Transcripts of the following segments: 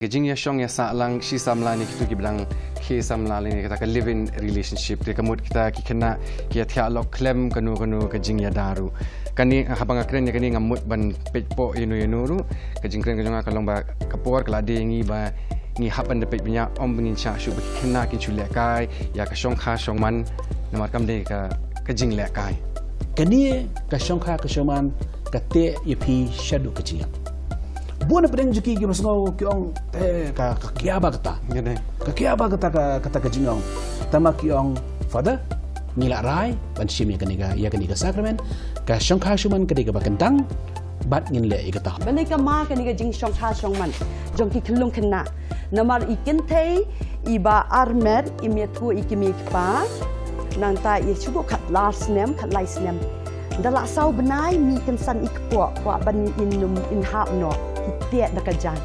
Kejing ya syong ya salang si samla ni kita bilang ke samla ni kita ke live in relationship dia kemud kita kena kia Shah Ieh Lok klem kanu kejing ya daru kani habang akren ya kani ngamut ban pepo inu ru kejing kren kejong kalong ba kapor kelade ngi ba ngi hapan de penya om bingin cha shu kena kin chu lekai ya ka syong kha syong man namar kam de ka kejing lekai kani ka syong kha ka syong man ka te yepi shadu kejing bukan apa yang juki kita semua kiong kakiaba kata kejingong tama kiong father ngilak rai ban shim ya kaniga sakramen ka shongkha shuman kaniga bakentang bat ngin le ikata bani ka ma kaniga jing shongkha shongman jongki khulung khenna namar ikin thei iba armer imethu ikimi pa nanta ye chugo khat last name khat lice name dala sau benai mi kan san ikpo kwa ban in hab no tiak dakajan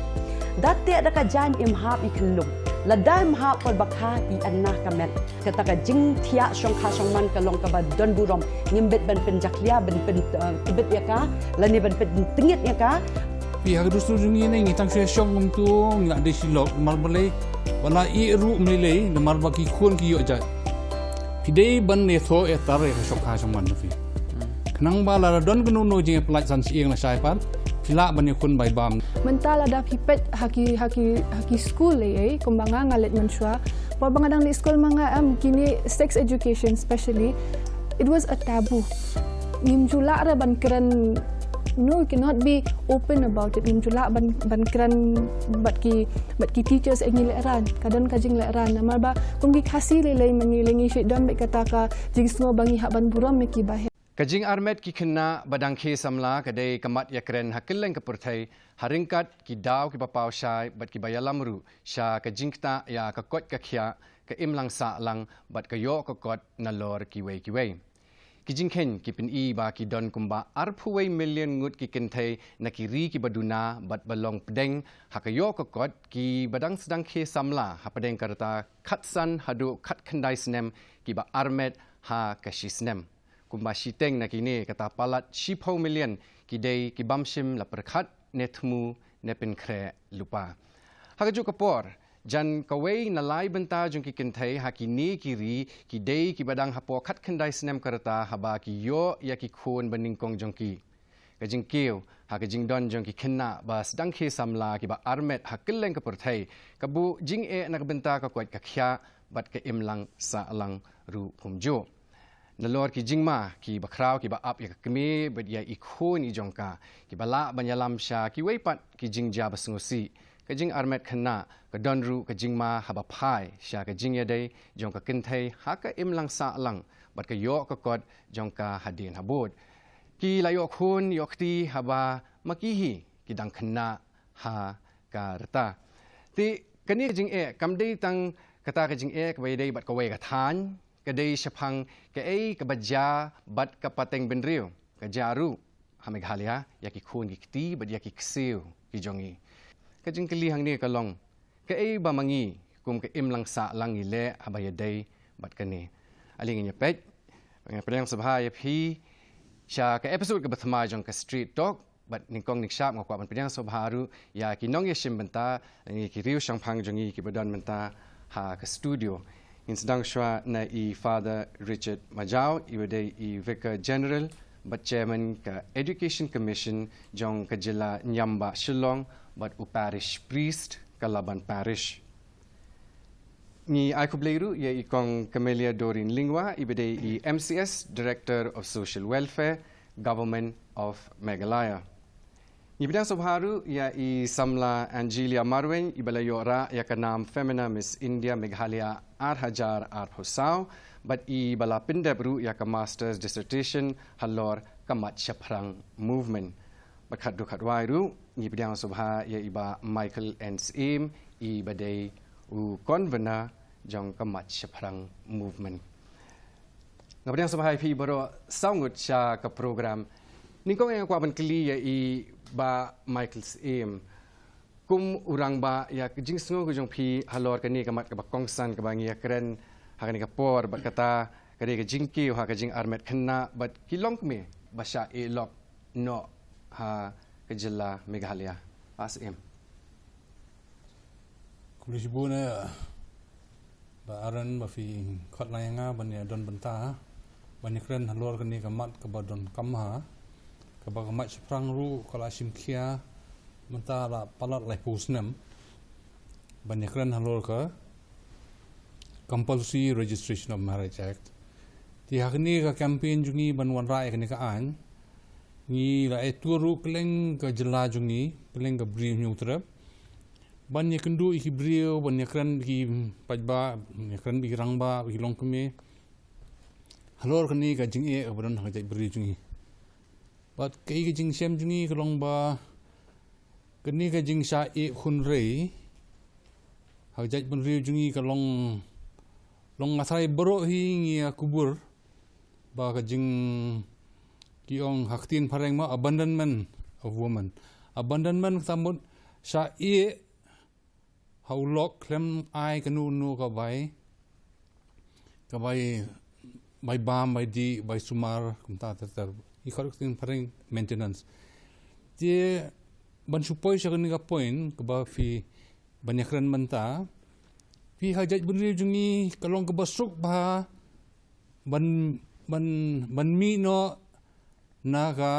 dat tiak dakajan imhab iklum ladai imhab por bakha I anna kamet kata ka jing tiak shongkha shongman kalong ka ba don burom ngimbet ban penjaklia ban tibet ya ka lani ban tingit ya ka pi hagdu sujungi ni ngitang shwe shong tu ngak de silok marbale wala I ru mele mar baki khon ki yo ja pidei ban ne tho e tare shongkha shongman fi kenang bala don gnu no jing plai san sieng la sai pan Sila banyak kun by bam. Mentala dah pipet haki school kumbangan ngalet mensua. Pau bangadang di school manga kini sex education especially it was a taboo. Nimjula ra ban kran no you cannot be open about it. Nimjula ban kran bat ki teachers engi leran kadang kajing leran namar ba kum ki khasi lelai mengilingi shit dan kata ka jing semua bangi hak ban buram meki bah. Jingarmet Khynnah badang ke samla kadai kamat ya keren hakileng kapurthai haringkat ki daw ki bapau shai bat ki bayalamru sha kajingta ya kakot kakhya ka imlang sa lang bat kayo kakot nalor kiwei kijingkhen ki pin I ba ki don kumba arphuwei million ngut ki kenthai nakiri ki baduna bat balong pdeng hakayo kakot ki badang sedang ke samla hapadeng karta khatsan hadu khat khandai snem ki ba armet ha kashisnem kumba shiteng na kini kata palat 10 million kidei kibamshim la perkhat nethmu nepin khre lupa hagaju kapor jan kawei na lai benta jong ki kenthai hakini kiri kidei kibadang hapo khat khandai snem karta haba ki yo ya ki khon baningkong jong ki kajing Kiew hakajing don jong ki Khynnah ba sedang ke samla ki ba armet hakileng kapurthai kabu jing e na benta ka kwat ka khya bat ka imlang sa lang ru phumjo Nalor ki jingma ki bakrau ki ba ap ya kemi bet ya ikhon I jongka ki bala banyalam sha ki weipat ki jingja basngosi ka Jingarmet Khynnah ka donru ka jingma haba phai sha ka jing ya dei jongka kinthai ha ka imlang sa lang bat ka yo ka kod jongka hadin habod ki layo khun yokti haba makihi ki dang Khynnah ha ka rta ti kani jing e kamdei tang kata ka jing e ka wei dei bat ka wei ka than kadai syapang ke kebaja bat kapateng benriu kajaru hameghalia yaki khun ki kti bat yaki ksiu ki jongi kajing keli hang ni kalong ke ba mangi kum ke imlang sa lang ile abaya dai bat kani aling nya pet pengang sabha ya phi sha ke episode ke bathma jong ka street talk bat ningkong nikshap ngakwa ban pengang sabha ru ya ki nong yeshim benta ngi ki riu shangphang jongi ki badon benta ha ka studio in sedang shwa na I Father Richard Majau iwade I Vicar General but Chairman ka Education Commission jong ka jila Nyamba Shillong but u Parish Priest ka Laban Parish. Ni ay kubleiru ya ikong Camelia Dorin Lingwa iwade I MCS Director of Social Welfare Government of Meghalaya. Ni bidang sobharu ya I samla Angelia Marwen ibalayo ra ya kanam Femina Miss India Meghalaya Hajar Hosau but I bala pindebru ya ka master's dissertation halor kamat shaprang movement bakhat dukhat wairu ni bidang sobha ya iba Michael N.S.M. I badai u convener jong kamat shaprang movement ngabidang sobha pi baro saungut sha ka program ningkong yang kwa ban kli ya I ba Michael's aim kum urang ba ya jing sngo jong phi halor kani kamat ka bakongsan ka bangi kren hakani ka por bat kata kadi ka jing Kiew ha ka Jingarmet Khynnah bat ki Longkmie ba Shah Ieh Lok no ha ka jilla Meghalaya as aim Kulis ibu na ba aran ba fi khot layanga ban ya don benta ban kren halor kani kamat ka ba don kamha ka ba kamat sprang ru kala simkhia menta la palat lai pusnem ban kren halor ka compulsory registration of marriage act ti hakni ka campaign jungi ban wan rai kani ka an ni la eturu kleng ka jela jungi kleng ka bri nyu trap ban ye kendu iki brio ban ye kran ki pajba ye kran bi rangba bi Longkmie halor kani ka jing e abran ha jai bri jungi bat kai ka jing sem jungi ka longba kani ka jing Shah Ieh rei ha jai bri jungi ka long ngasai bro hi ngi kubur ba ka jing kiong haktin pareng ma abandonment of woman abandonment tamut Shah Ieh Lok klem ai kanu nu ka bai bam bai di bai sumar kumta ter I khortin pareng maintenance je ban supoi sakani ka point ka ba fi banyakran manta fi hajat bunri jungi kalong ka basuk ba ban mi no na ka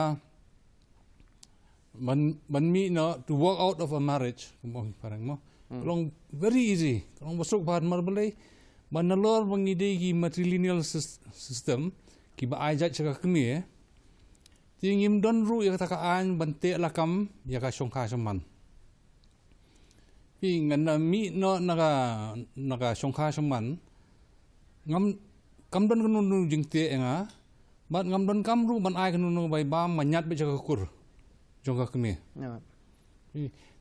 ban mi no to walk out of a marriage kumong parang mo kalong very easy kalong basuk bahan marbalai ban nalor bangide ki matrilineal system ki ba ajat chaka kmi tingim don ru ya takaan bante lakam ya ka songkha saman pi ngan mi no naga songkha saman ngam kam don kanu jingte enga bat ngam don kam ru ban ai kanu bai bam manyat be chaka kur jongka kmi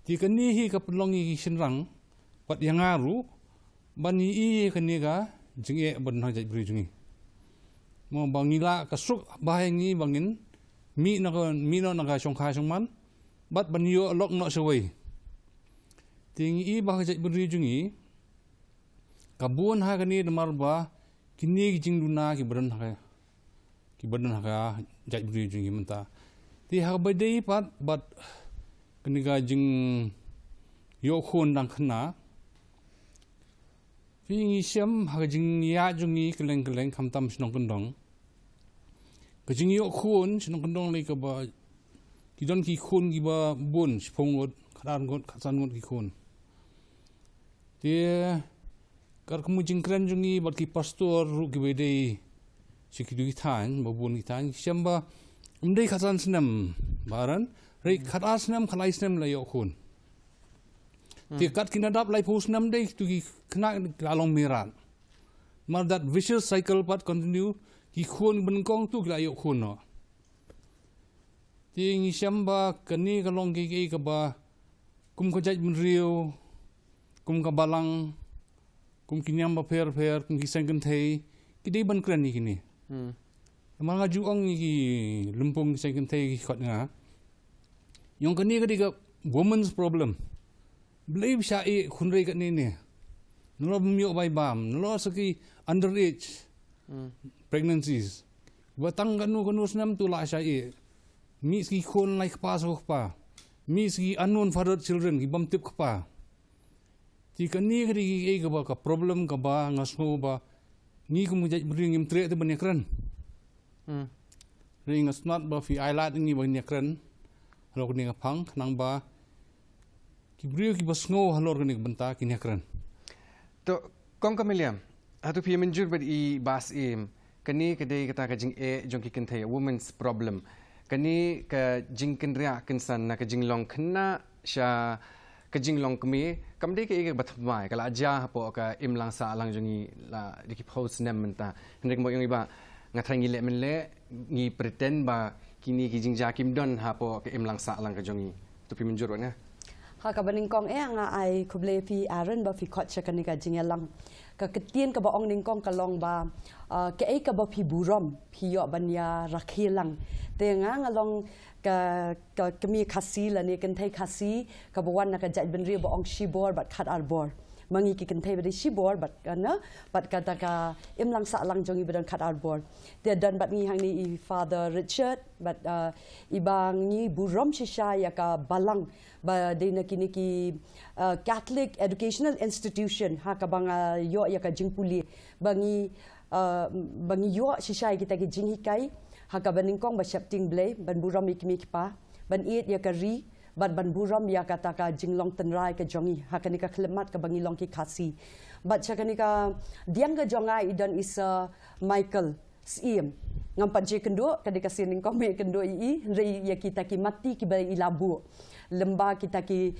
ti kani hi ka pelongi sinrang pat yang aru ban i kani ga jinge ban ha jai bri jungi mo bangila ka suk bahengi bangin mi no naga songkha songman bat ban yo lok no sewai ting i ba jai bri jungi kabun ha kani demar ba kini jingduna ki badan ha jai bri jungi menta ti ha badai pat bat keniga jing yokhon dang khna fi siam ha jing ya jungi keleng khamtam snong kendong ka jing yokhon snong kendong le ka ba ki don ki khon ki ba bun sphongot khadan got khasan got ki khon te kar kemu jing kran jungi ba ki pastor ru ki bede sikidui than ba bun ki than siam ba umdei khasan snam baran rei khatas nam khalais nam la yokhun ti kat kinadap lai phus nam dei tu ki khna lalong miran mar that vicious cycle pat continue ki khun ban kong tu la yokhun no ti ngi shamba kani ka long ki ka ba kum ko jaj mun riu kum ka balang kum kinyam ba pher kum ki sangkan thei ki dei ban kran ni kini manga ju ong ki lumpung sangkan thei ki khot nga yung kani ka woman's problem believe Shah Ieh khunrei ka ni nalo bumyo bai bam nalo saki underage pregnancies watang kanu snam tu la Shah Ieh mi ski khon lai khpa so khpa mi ski unknown fathered children ki bam tip khpa ti kani ka ba ka problem ka ba ngasno ba ni ku mujaj bring im tre te banekran ring snot ba fi island ni banekran halor ni ngapang nang ba kibrio ki basngo halor ni benta kinekran to kong kamiliam atu pi menjur bad I bas im kani kedai kata ka jing e jong ki kenthai women's problem kani ka jing kenria kensan na ka jing long khna sha ka jing Longkmie kamdei ka batmai kala aja po ka imlang sa lang jongi la diki post nem menta hendrik mo yung iba ngatrangi le men le ngi pretend ba kini ki jingja kim don ha po ke imlang sa lang ka jongi tu pi menjur na ha ka baning kong e nga ai kuble pi aran ba fi khot chakani ka jingelang ka ketien ka ba ong ning kong ka long ba ke ai ka ba phi burom phi yo banya rakhilang te nga long ka kami khasi la ne kan thai khasi ka bawan na ka jaj ben ri ba ong shibor bat khat arbor mangi ki kentei beri shibor bat kana bat kata ka imlang sa lang jongi bedan kat arbor dia dan bat ngi hang ni Father Richard bat ibang ni burom shisha ya ka balang ba de na kini ki Catholic Educational Institution ha ka bang yo ya ka jingpuli bangi yo shisha kita ki jinghikai ha ka baningkong ba shapting blay ban burom ikmi pa ban it ya ka ri ban buram ya kata ka jinglong tenrai ke jongi hakani ka klemat ka bangi long ki khasi bat chakani ka diang ka jongai idan isa Michael Siem ngam panji kendo kadi ka sining kome kendo I rei ya kita ki mati ki bai ilabu lemba kita ki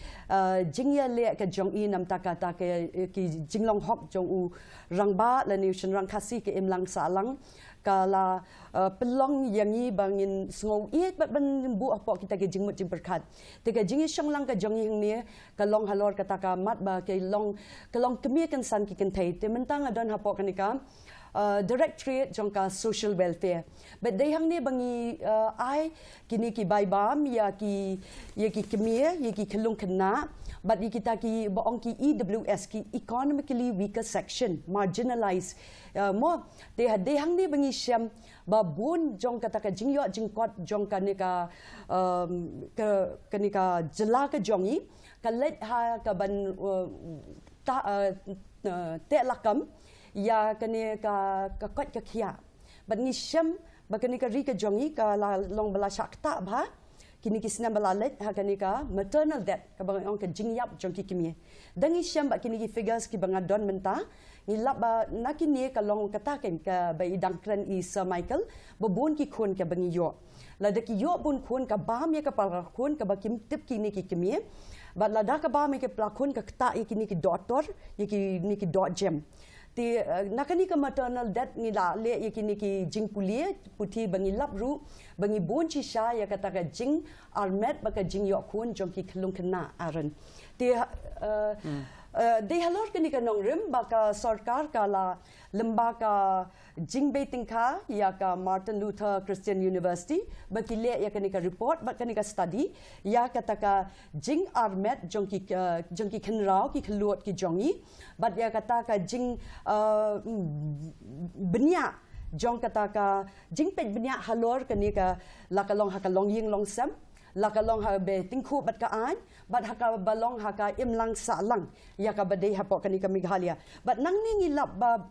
jingya le ka jongi nam ta kata ke ki jinglong hok jong u rangba la ni shin rang khasi ke imlang salang kala pelong yangi bangin sngau iet bat ban bu apa kita ke jingmut jing berkat te ka jingi shonglang ka jongi hang ne ka long halor kata ka mat ba ke long kemie kan san ki kan thai te mentang adon hapo kanika directorate jongka social welfare but they hang ne bangi ai kini ki bai bam ya ki kemie ya ki Khlung Khynnah but kita ki baong ki EWS ki economically weaker section marginalized mo they hang ne bangi syam ba bun jong kata ka jingyo jingkot jong ka ne ka ka jela ka jongi ka let ha ka ban te lakam ya kene ka kot ka khia ban ni syam ba kene ka ri ka jongi ka long bala shakta bha kini kisna bala let ha kene ka maternal debt ka bang ong ka jingyap jong ki kimie dangi syam ba kini ki figures ki bang don menta ni lab ba nakini ka long kata ken ka ba idang kren I Sir Michael ba bon ki khon ka bangi yo la de ki yo bon khon ka ba me ka par khon ka ba kim tip kini ki kimie ba la da ka ba me ka pla khon ka kta kini ki doctor ni ki dot gem ti nakani ka maternal debt ni la le yakini ki jingpulie puthi bangi labru bangi bonchi sha ya kata ka jing armet baka jing yo khun jong ki Khlung Khynnah aran ti de halor kani ka nongrim baka sarkar kala lamba ka jing beting kha ya ka Martin Luther Christian University baki le ya kani ka report bakani ka study ya kata ka jing armet jong ki khenrao ki khluot ki jongi bat ya kata ka jing benya jong kata ka jing pet benya halor kani ka lakalong hakalong ying long sam lakalong ha be tingkhu bat ka an bat haka balong haka imlang salang ya ka bade hapo kani ka Meghalaya bat nang ni lap ba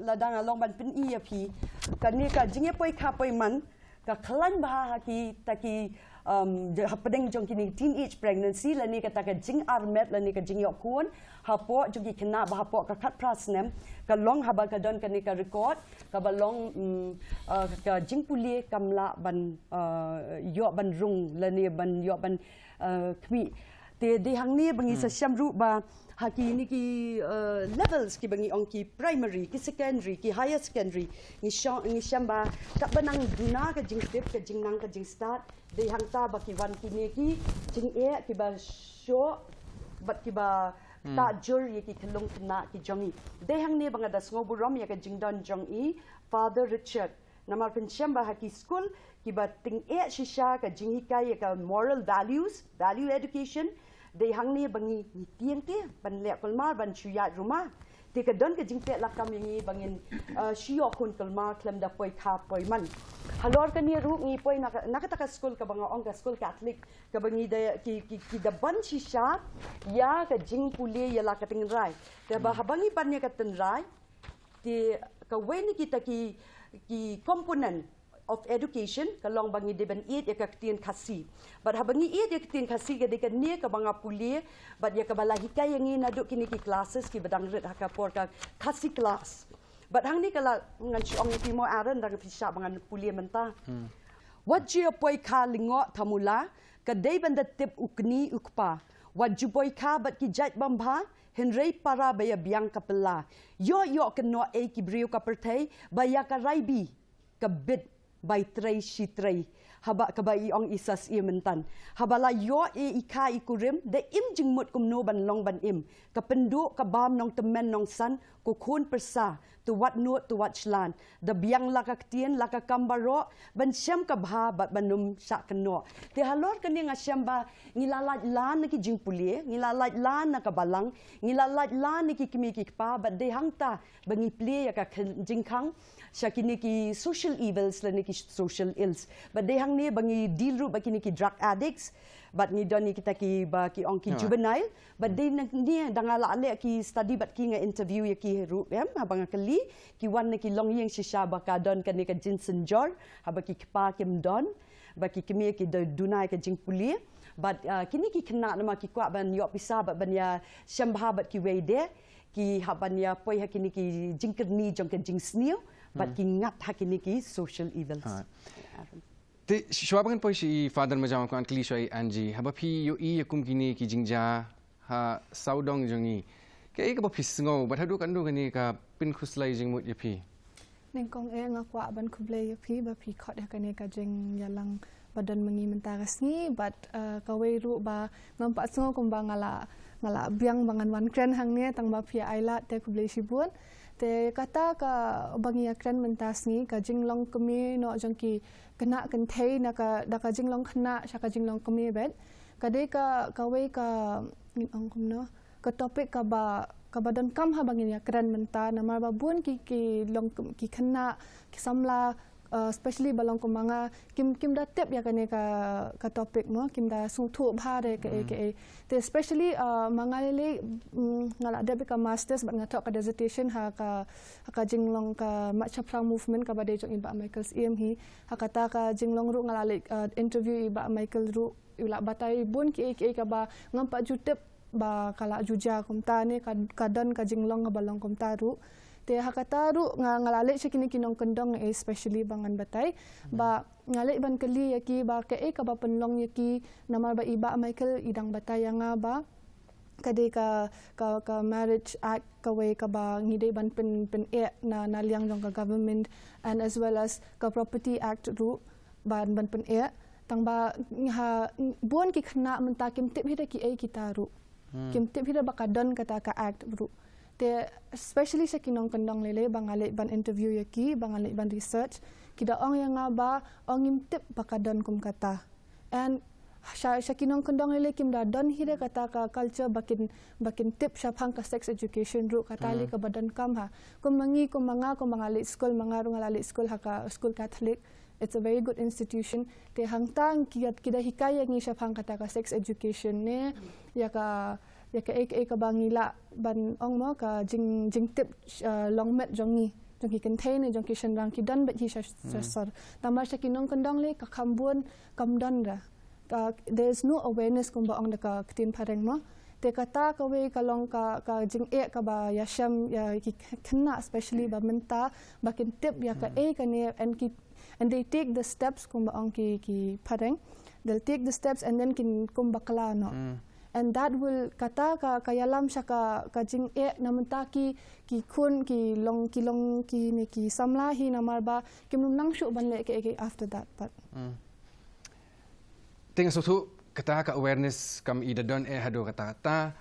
ladang along ban pin I phi kani ka jinge poi kha poi man ka khalan ba haki taki hapedeng jong kini teenage pregnancy lani kata ka jing armet lani ka jing yok kun hapo jong ki kena ba hapo ka khat prasnem ka long haba ka don kani ka record ka balong ka jing puli kamla ban yo ban rung lani ban yo ban kwi te de hang ni bangi sa syamru ba haki ni ki levels ki bangi ong ki primary ki secondary ki higher secondary ni syamba tak banang guna ka jing step ka jing nang ka jing start de hang ta ba ki wan ki ni ki jing e ki ba show bat ki ba ta jur ye ki Khlung Khynnah ki jongi de hang ni banga da sngo burom ya ka jing don jong I Father Richard namar pen syamba haki school ki ba ting e shisha ka jing hikai ka moral values value education de hang ni bangi ni tiang te ban le kolmar ban chuya rumah te ka don ka jingte lakam yangi bangin shio kun kolmar klem da poi kha poi man halor ka ni ru ngi poi nakata ka school ka banga ong ka school Catholic ka bangi da ki da ban shisha ya ka jing pule ya la ka ting rai te ba habangi pan ya ka tin rai te ka weni kita ki component of education kalong bangi de ban it ya ka tien khasi but habangi it ya tien khasi ga de ka ne ka banga puli but ya ka bala hikai yangi na duk kini ki classes ki badang ret haka por ka khasi class but hang ni kala ngan chong ti mo aran da ka fisha bangan puli menta wajji poi kha lingo thamula ka de ban da tip ukni ukpa wajju poi kha bat ki jaj bamba henrei para baya biang kapela yo ka no e ki brio ka perthai baya ka raibi ka bit by tray shi tray haba ka ba iong isas mentan habala yo ika ikurim de jinmut kumno ban long ban ka pendu ka bam nong temen nong san ku khun persa tu wat nuot tu wat chlan da biang la ka tien la ka kambaro ban syam ka bha bat banum sa keno te halor kani nga syam ba ngilalat lan ki jing pulie ngilalat lan na ka balang ngilalat lan ki kimi ki pa bat de hangta bangi plie ya ka jing khang syakini ki social evils la ni ki social ills but de hang ni bangi deal ru ba kini ki drug addicts but ni doni kita ki ba ki ong ki juvenile but de ni dangala ale ki study but ki nga interview ya ki ru abang kali ki wan ki long yeng shisha ba ka don kan ni ka jinsen jor haba ki pa kim don ba ki kimi ki dunai ka jing pulie but kini ki kena nama ki kwa ban yo pisa ba ban ya shambha bat ki weide ki haban ya poi hakini ki jingkerni jong ka jing snil but ki ngat hakini ki social evils te shwabangan poi si father majam ko ankli shoi anji haba phi yo yakum kini ki jingja ha saudong jongi ke ka ba phisngo ba thadu kan du kani ka pin khuslai jingmut ya phi neng kong nga kwa ban kuble ya phi ba phi khot hakane ka jing yalang badan mengi mentaras ni but kawai ru ba ngampak sngo kumba ngala biang bangan wan kren hang ni tang ba phi aila te kuble sibun te kata ka bangi kren mentas ni ka jing Longkmie no jongki kena kan thei na ka da ka Jingnang Khynnah sha ka jing Longkmie bet ka de ka kawai ka ong kum no ka topik ka badan kam ha bangi kren menta na mar ba bun ki Khynnah ki samla especially balong kumanga kim da tep ya kane ka topik mo kim da sung thu bha re ke te especially mangalele ngala de ka masters bat ngathok ka dissertation ha ka jinglong ka machaplang movement ka bade jong iba Michael's hi ha kata ka jinglong ru ngala interview iba Michael ru ula batai bun ki ka ba ngampa jutep ba kala juja kumta ne ka don ka jinglong ka balong kumta ru te hakataru ngalale sikini kinong kendong especially bangan batai ba ngale ban kali yaki ba ke ka ba penlong yaki namar ba iba Michael idang batai yang ba kade ka marriage act ka way ka ba ngide ban pen na liang jong ka government and as well as ka property act ru ban pen tang ba ha bon ki khna mentakim tip hida ki kita ru kim tip hida ba kadon kata ka act ru te especially sa kinong kendong lele bangale ban interview yaki bangale ban research kida ong yang ba ong imtip bakadon kum kata and sa kinong kendong lele kim da don hide kata ka culture bakin tip sa phang ka sex education ru kata li ka badan kam ha kum mangale school mangarung ngale school ha ka school Catholic. It's a very good institution te hangtang kida hikaya ngi sa phang kata ka sex education ne ya ka ka bangila ban ong mo ka jing tip longmet jongi jong ki contain jong ki shenrang ki dan bet hi sar tamar sa kinong kendong le ka khambun kamdan ra there's no awareness kum ba ong ka tin pareng mo te kata ka we ka long ka jing ka ba yasham ya ki Khynnah especially ba menta bakin tip ya ka ka ne and they take the steps kum ba ong ki pareng they'll take the steps and then kin kum bakla no and that will kata ka yalam sya ka jing namenta ki khun ki long ki samla hi namar ba kim nang shu ban le ke after that but tengah sutu kata ka awareness kam ida don hado kata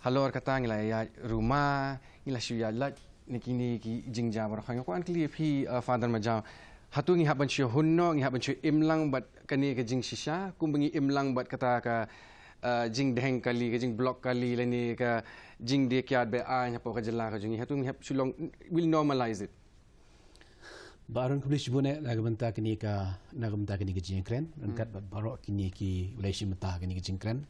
halor kata ngila ya rumah ngila shu ya lat nikini ki jingja bar khang ko an kli phi father majam hatu ngi haban shu hunno ngi haban shu imlang bat kani ka jing shisha kumbangi imlang bat kata ka jing deng kali ke jing block kali lani ka jing de kyat be a nya po ka jela ka jungi hatung hep sulong will normalize it baron publish bune nagamanta kini ka jing kren angkat baro kini ki relation mata kini jing kren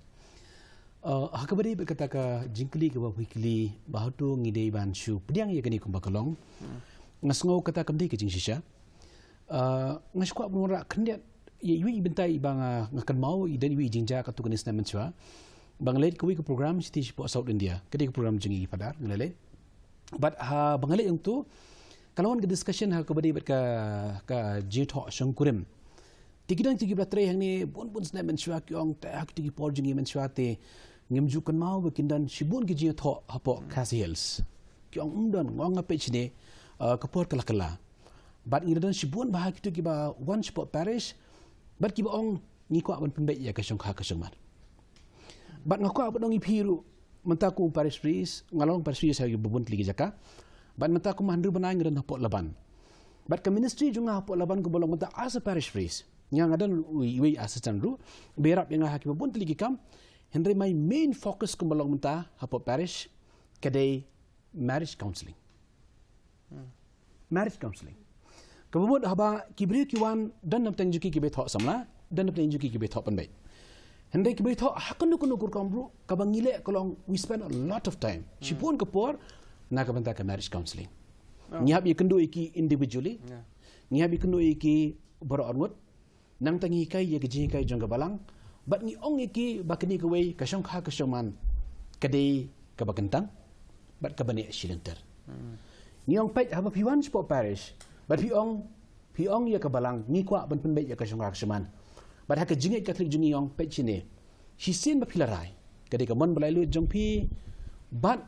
hakabari berkata ka jingkli ke weekly bahatu ngidei ban shu pediang ye kini kumba kalong ngasngo kata kamdi ke jing shisha ngaskwa mura kendiat yui bentai bang ngakan mau dan yui jingja ka tu kenis namen chwa bang late ko program stage po South India kedi program jingi padar ngale but ha bangale yang tu kalau on discussion ha ko badi ka jitho shangkurim tigidang tigi batre hang ni bon namen chwa kyong ta hak tigi por jingi men chwa te ngimju kan mau bekindan shibun ki jitho hapo Khasi Hills kyong undon ngong page ne kapor kala but ngidan shibun bahak tu ki ba one spot parish bat ki ong ni kwa ban pembe ya ka syong kha ka syong man bat ngakwa bat ong ipiru mentaku Paris Freeze ngalong Paris Freeze saya bubun ligi jaka bat mentaku mandru banai ngren hapot laban bat ka ministry junga hapot laban ko bolong menta as a Paris Freeze yang ada we assistant ru berap yang hakim bubun ligi kam Henry my main focus ko bolong menta hapot Paris kadai marriage counselling marriage counselling kemudian haba kibri kiwan dan nam tanjuki kibe thok samla dan nam tanjuki kibe thok panbai hendai kibe thok hakun kun kur kamru kabangile kolong we spend a lot of time sipun kapor na kabanta ka marriage counselling nyab ikendu iki individually nyab ikendu iki boro onwat nang tangi kai ye gji kai jong balang bat ni ong iki bakni ka wei ka shong kha ka shoman kadai ka bakantang bat ka bani shilenter ni ong pet haba piwan sport parish bat piong ya ka balang ni kwa ban penbet ya ka shong kha shoman bat ha ka jingit Catholic jungi ong pet chine hisin ba pilarai kadai ka mon balai lu jong pi bat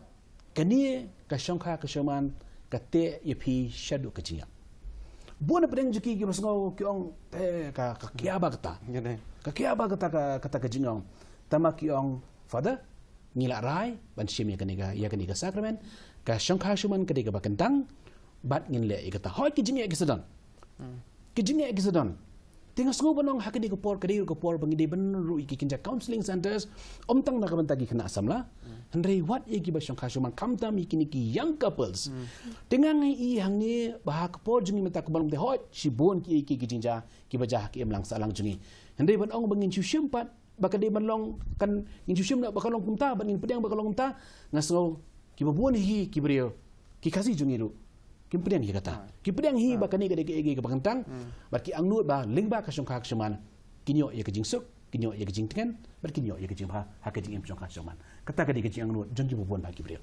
kani ka shong kha ka shoman ka te ye pi shadu ka chiya buana pedeng juki ki masngo ki ong te ka kia ba kata ka kia ba kata ka kata ka jingong tama ki ong father ngila rai ban shim ya kaniga sacrament ka shong kha shoman kadai ka bakantang bat ngin le ikata hoy ki jingi egisadon tinga sngo banong hakadi ko por kadi ko por bangi de ban ru iki kinja counseling centers omtang na kabanta ki khna samla handrei what iki ba shong khashuman kamta mi kiniki young couples tinga ngai i hangi ba ko por jungi meta ko balong de hoy si bon ki iki kijinja ki bajah ki emlang salang jungi handrei ban ong bangin chushim pat bakade ban long kan ngin chushim na bakalong kumta ban ngin pedang bakalong kumta ngasno ki babon hi ki brio ki kasi jungi ru kimpedang hi kata kimpedang hi bakani ka dege ka bakantang bat ki angnut ba lingba ka shong kha shaman kinyo ye ka jingsuk kinyo ye ka jingtengan bat kinyo ye ka jingha ha ka jing em shong kha shaman kata ka dege jing angnut jong ki bubon ba ki brio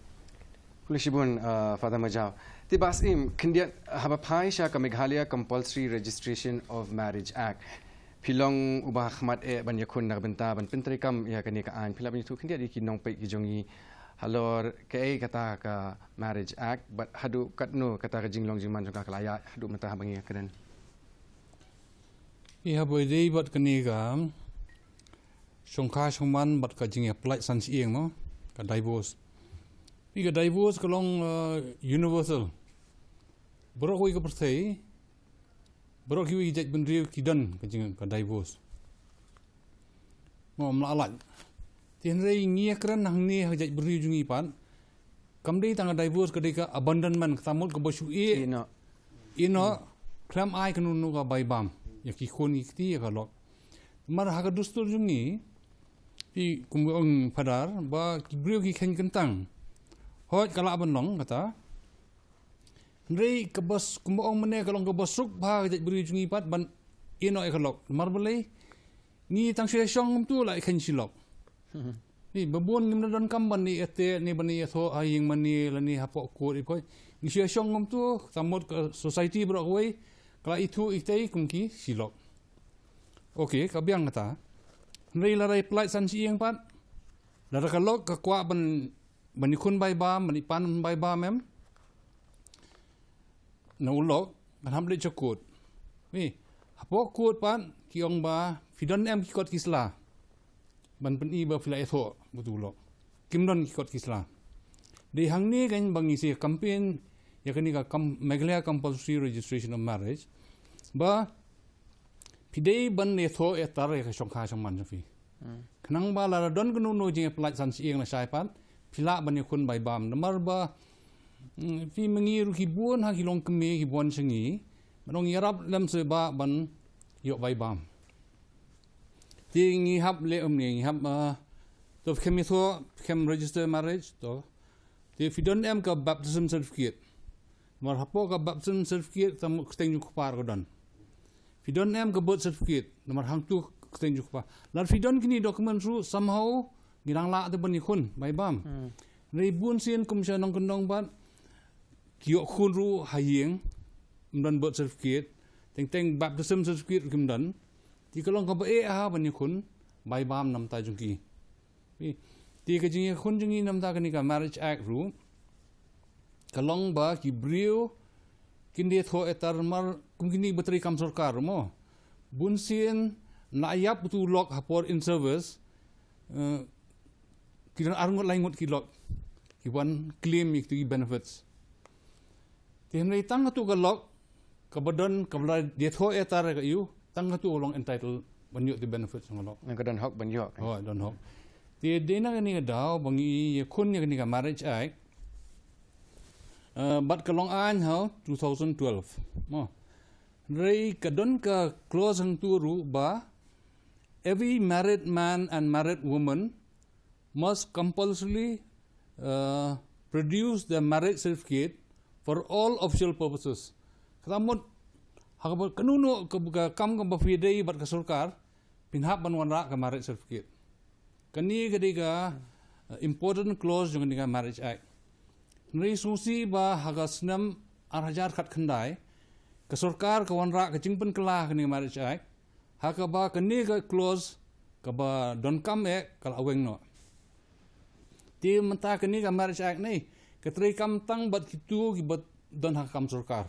Kulishibun Father Majau tibas im kindiat haba phai sha ka Meghalaya Compulsory Registration of Marriage Act pilong ubah khmat e ban yakun na benta ban pintrikam ya kani ka an pilap ni tu kindiat ki nong pe ki jongi halor ke kata ka marriage act but hadu katnu kata ka jinglong jingman jong ka kalaya hadu mata bangi kenen Iha boy dei bat kani ga shongkha shongman bat ka jing apply san sieng no ka divorce Iga divorce kalong universal bro ko iga perthai bro ki wi jaj bendri kidan ka jing ka divorce ngom la alat Tienrei ngia kran nang ni hajat beri jungi pan kamdei tanga divorce kadika abandonment tamul ka basu ino klam ai kanunu ka baibam ya ki khoni kti ka lok mar ha ka dustur jungi i kumong padar ba ki brio ki khen kentang hot kala abanong kata rei ka bas kumong mene kalong ka basuk ba hajat beri jungi pat ban ino ka lok mar balai ni tang shwe shong tu lai khen silok Ni babon ni don kamban ni ete ni bani atho aying mani lani hapok ko ipoi ni sia shong ngom tu tamot society bro koi kala itu itei kumki silok okay kabyang kata nei larai plai san sieng pat lara kalok ka kwa ban bani kun bai ba bani pan bai ba mem na ulok kan hamle chokut ni hapok ko pan kiong ba fidon em ki kot kisla ban pen i ba fila etho betulo kimdon ki kot kisla de hangni kan bangi si campaign ya kani ka Meghalaya Compulsory Registration of Marriage ba pidei ban etho etar ka shongkha shongman fi khnang ba la don gnu no jing apply san sieng na sai pat phila ban yakun bai bam namar ba fi mangi ru ki buon ha ki Longkmie ki buon singi manong yarap lam se ba ban yo bai bam Tingi hab le ni hab to kemi tho kem register marriage to ti fidon em ka baptism certificate mar hapo ka baptism certificate tam steng juk par ko don fidon em ka birth certificate mar hang tu steng juk pa lar fidon kini document ru somehow girang la te bani khun bai bam rei bun sien kum sha nong kondong ban kio khun ru hayeng don birth certificate teng baptism certificate kim don ti kalong ka ba e ha ban khun bai bam nam ta jungki ti ka jing khun jungi nam ta kani ka marriage act ru kalong ba ki brio kindi tho etar mar kumkini batri kam sarkar mo bunsin na ayap tu lok hapor in service kita arngot laingot ki lok ki wan claim ki benefits ti hemlei tang tu ka lok ka badon ka bla dia tho etar ka yu tang tu long entitled ban yu the benefits ng lok Yang kadang hok ban yok. oh don hok ti dena ni ka daw bangi khun ni ka marriage act but ka long an how 2012 mo rei ka don ka clause hang tu ru ba every married man and married woman must compulsorily produce the marriage certificate for all official purposes. Katamot hakabot kanuno ka kam ka bafidei bat ka sarkar pinhap banwanra ka marriage certificate. Kani gadi ka important clause jong ni ka marriage act. Nri susi ba hagasnam 8,000 khat khandai ka sarkar ka wanra ka jingpan kala ka ni marriage act. Hakaba kani ka clause ka ba don kam kala aweng no. Ti menta kani ka marriage act ni katri kam tang bat kitu ki bat don hakam sarkar.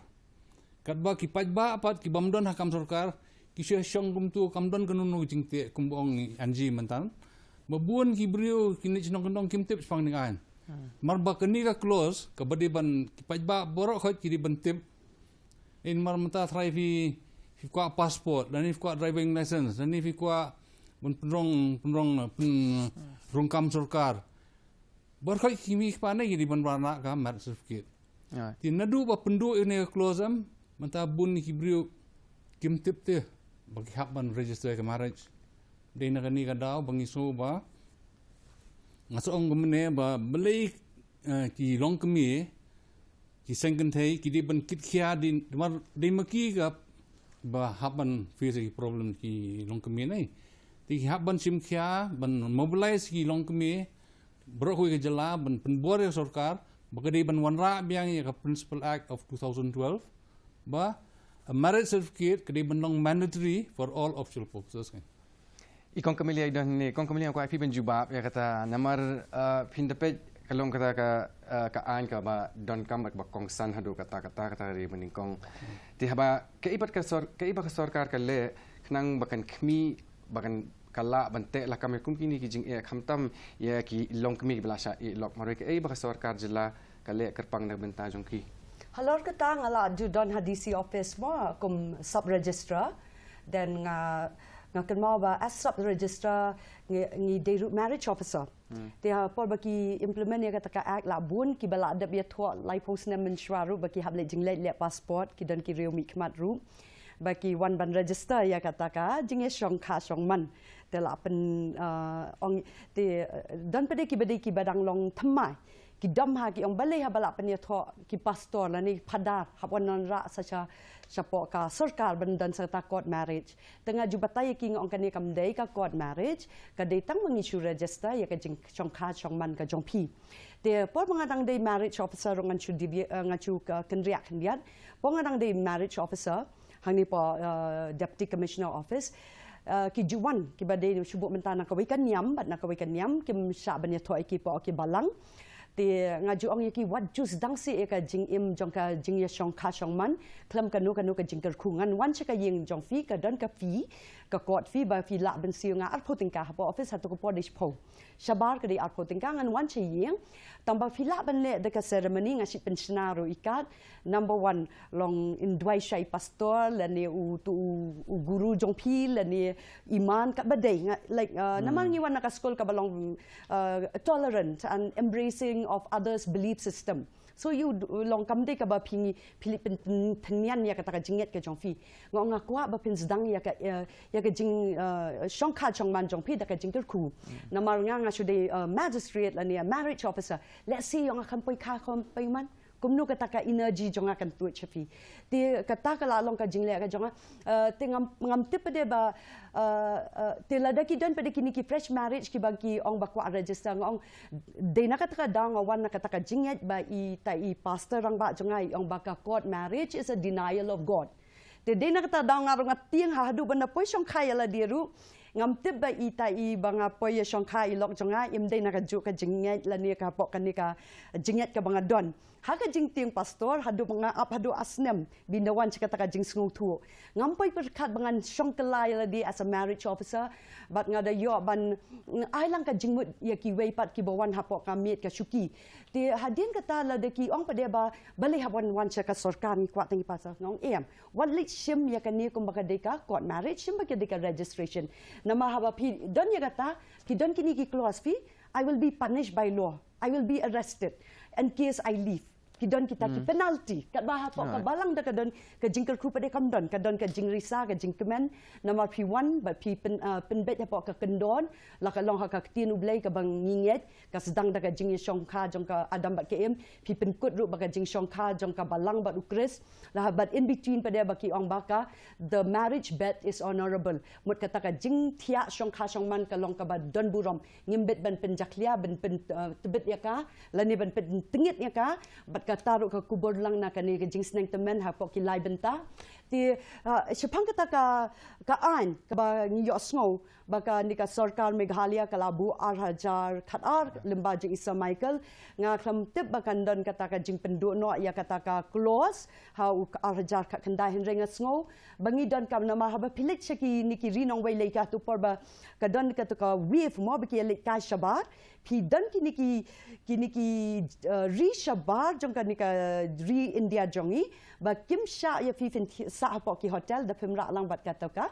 Kat ba ki pajba apat ki bam don hakam sarkar ki syong kum tu kam don kanunu jingte kumbong anji mentan. Mabun ki brio ki ni chnong kondong kim tip spang ningan. Marba kani ka clause ka badi ban ki pajba borok khot ki di ban tip in mar menta try fi kwa passport dan if kwa driving license dan if kwa penrong rongkam sarkar berkhoi kimi pane gi ban rana ka marriage certificate ti nadu ba pendu ini close am menta bun ki brio kim tip te bagi hak ban register ka marriage de na kani ka daw bangi so ba ngasong gumne ba belai ki Longkmie ki sengken thai ki di ban kit khia di mar de maki ka ba haban face problem ki Longkmie nai ti haban sim khia ban mobilize ki Longkmie bro ke jala ban penbor sarkar bagade ban wanra biang ya ka principal act of 2012 ba a marriage certificate kade ban long mandatory for all official purposes kan Ikong kamilia dan ni kong kamilia ko ai pi ban jubab ya kata namar pindapet kalong kata ka an ka ba don kam ba kong san hadu kata ri meningkong ti haba keibat ka sarkar ka le knang bakan khmi bakan kala bante la kami kum kini ki jing khamtam ya ki Longkmie bla Shah Ieh Lok mare ke ba sarkar jila ka le kerpang na benta jongki Halor kata ngala du don hadisi office mo kum sub registrar dan ngakan mau ba as sub registrar ngi de marriage officer dia por baki implement ya kata ka act la bun ki bala adab ya tho lai post na menshwaru baki hable jingle le passport ki dan ki reu mi khmat ru baki wan ban register ya kata ka jinge shong kha shong man te la pen ong te dan pede ki bede ki badang long thamai ki dam ha ki ong bale ha bala pen ya tho ki pastor la ni padar hapon non ra sacha chapo ka sarkar ban dan serta court marriage tengah jubatai ki ngong kani kam dei ka court marriage ka dei tang mengisu register ya ka jing chong kha chong man ka jong pi te por mangadang dei marriage officer ngan chu ngan chu ka kenriak kendiat por ngadang dei marriage officer hang ni po deputy commissioner office ki juwan ki badai ni subuk mentana ka wikan nyam bat na ka wikan nyam kim sha ban ya thoi ki po ki balang ti ngaju ong yaki wat jus dang si ka jing im jong ka jing ya shong kha shong man klam kanu ka jing kar khungan wan cha ka ying jong fi ka dan ka fi ka court fi ba fi la ben siu nga ar photing ka po office hatu ko po dish po shabar ka di ar photing ka ngan wan cha ying tamba fi la ben le de ka ceremony nga si pensionaro ikat number 1 long in dwai shai pastor la ni u guru jong fi la ni iman ka badai nga like namang ni wan ka school ka balong tolerant and embracing of others belief system so you long kam de ka ba pingi Philippine thnian ya ka ta jinget ka jong fi ngong nga kwa ba pin zdang ya ka jing shong kha chong man jong pi da ka jing ker khu namar nga shude magistrate la ni marriage officer let's see yong kan poi kha khom pai man kumnu kata ka energy jonga kan tu chapi ti kata ka la long ka jingle ka jonga te ngam tip de ba te lada ki don pede kini ki fresh marriage ki bagi ong bakwa register ngong de na kata ka dang wan na kata ka jinget ba i ta i pastor rang ba jonga ong baka court marriage is a denial of God te de na kata dang ngarong tiang ha hadu bana poi song khaya la diru ngam tip ba ita I banga poya Shah Ieh Lok jonga imdei na kaju ka jinget la ni ka pok kan ni ka jinget ka banga don ha ka jing ting pastor hadu banga ap hadu asnem bindawan cakata ka jing sngau tu ngam poi perkat bangan Shong kelai la di as a marriage officer bat ngada yo ban ai lang ka jingmut ya ki wei pat ki bawan ha pok ka mit ka syuki ti hadin kata la de ki ong pade ba bali ha wan cakata sarkar ni kwat ni pasal ngong em wan lit shim ya kan ni kum baka deka court marriage shim baka deka registration nama haba pi don ya kata ki don kini ki clause fi I will be punished by law I will be arrested in case I leave kidon kita ki penalty kat bah pok ka balang da kadon ka jingkel kru pade kam don kadon ka jing risa ka jing kemen nama p1 ba p pen bet pok ka kendon la ka long ha ka tin ublai ka bang nginget ka sedang da ka jing Shong kha jong ka adam bat kem p pen kut ru ba ka jing Shong kha jong ka balang bat ukris la but in between pade ba ki ong baka the marriage bed is honorable mut kata ka jing thia Shong kha Shong man ka long ka ba don burom ngimbet ban pen jaklia ban pen tebet ya ka la ni ban pen tengit ya ka ka taruh ke kubur lang na kani ke jing senang temen ha pok kilai benta ti sepang kata ka an ka ba ni yo sngo ba ka ni ka sarkar Meghalaya ka labu 8,000 khatar lemba jing Isa Michael nga kham tip ba kan don kata ka jing penduk no ya kata ka close ha 8,000 khat kendai henrenga sngo bangi don kam nama ha ba pilit seki ni ki rinong wei le ka tu por ba ka don ka tu ka wave mo ba ki le ka shabar pi don ki ni ki ri shabar jong ka ni ka ri India jongi ba kim Shah ya fi fin sa pok ki hotel da pemra lang bat kata ka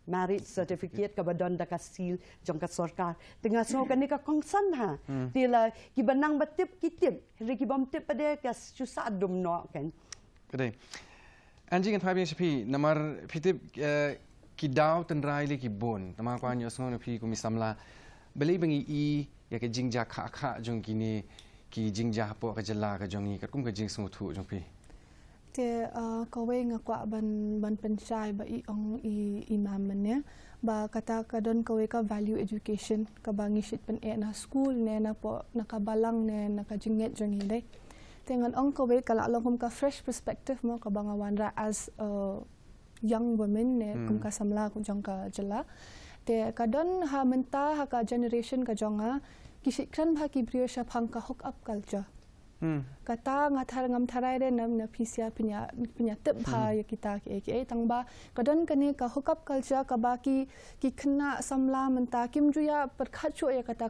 marriage certificate ka badon da ka seal jong ka sarkar tengah so kan ni ka kongsan ha tila ki banang batip kitip ri ki bom tip pade ka susah dum no kan kedai anjing kan phabi sepi namar pitip ki daw ten rai le ki bon nama kwan yo sngone phi kumi samla beli bangi I ya ke jingja kha jong kini ki jingja po ka jala ka jongi ka kum ka jing sung thu jong pi te kawe ngakwa ban pensyai ba I ong I imam ne ba kata kadon kawe ka value education ka bangi shit pen na school ne na po nakabalang ne nakajinget jongi dai tengan ong kawe kala long ka fresh perspective mo ka bangawan ra as a young woman ne kum ka samla ku jong ka jala te kadon ha menta ha ka generation ka jonga kisikran bha ki brio sha phang ka hook up culture kata ngathar ngam tharai de nam na phisia pinya tep bha ya kita ki tangba kadon kani ka hook up culture ka ba ki khna samla menta kim juya perkhat chu ya kata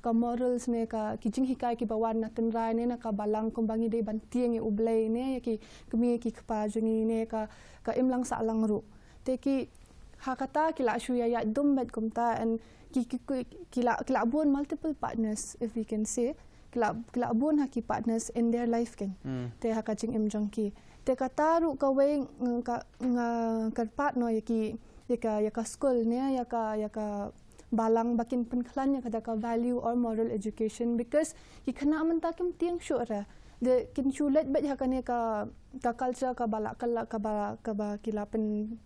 ka morals ne ka ki jing hikai ki bawan na tenrai ne na ka balang kombangi de ban tieng e ublei ne ya ki kemi ki khpa juni ne ka imlang sa lang ru te ki ha kata kila shu ya dum bet kumta and kila bun multiple partners if we can say kila bun haki partners in their life kan te ha kaching em jongki te kata ru ka we ka partner yaka school ne yaka balang bakin penklan ya kata ka value or moral education because ki khana menta kim tiang syura de kin chulet bet ha kane ka culture ka bala kala ka ba kila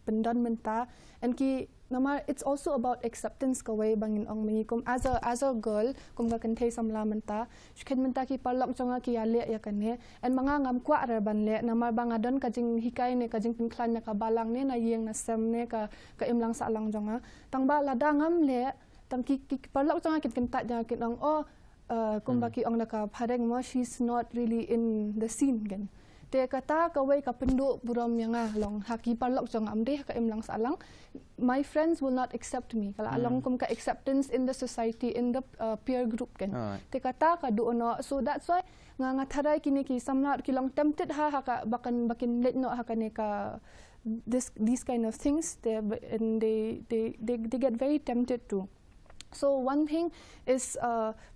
pendan menta and ki nama it's also about acceptance ka way bangin ong mi kum as a girl kum ka kan thei samla menta shkhen menta ki parlok changa ki ya le ya kane and mga ngam kwa ra ban le nama banga don ka jing hikai ne ka jing pinklan ne ka balang ne na yeng na sem ne ka imlang sa lang jonga tangba la dangam le tang ki parlok changa kin ta ja kin ong kumbaki ong naka pareng mo she's not really in the scene kan te kata ka way ka penduk buram yang long haki parlok jong amde ka imlang salang my friends will not accept me kala along kum ka acceptance in the society in the peer group kan te kata ka do no so that's why nga tharai kini ki samnat ki long tempted ha ka bakin let no ha kane ka these kind of things they get very tempted to. So one thing is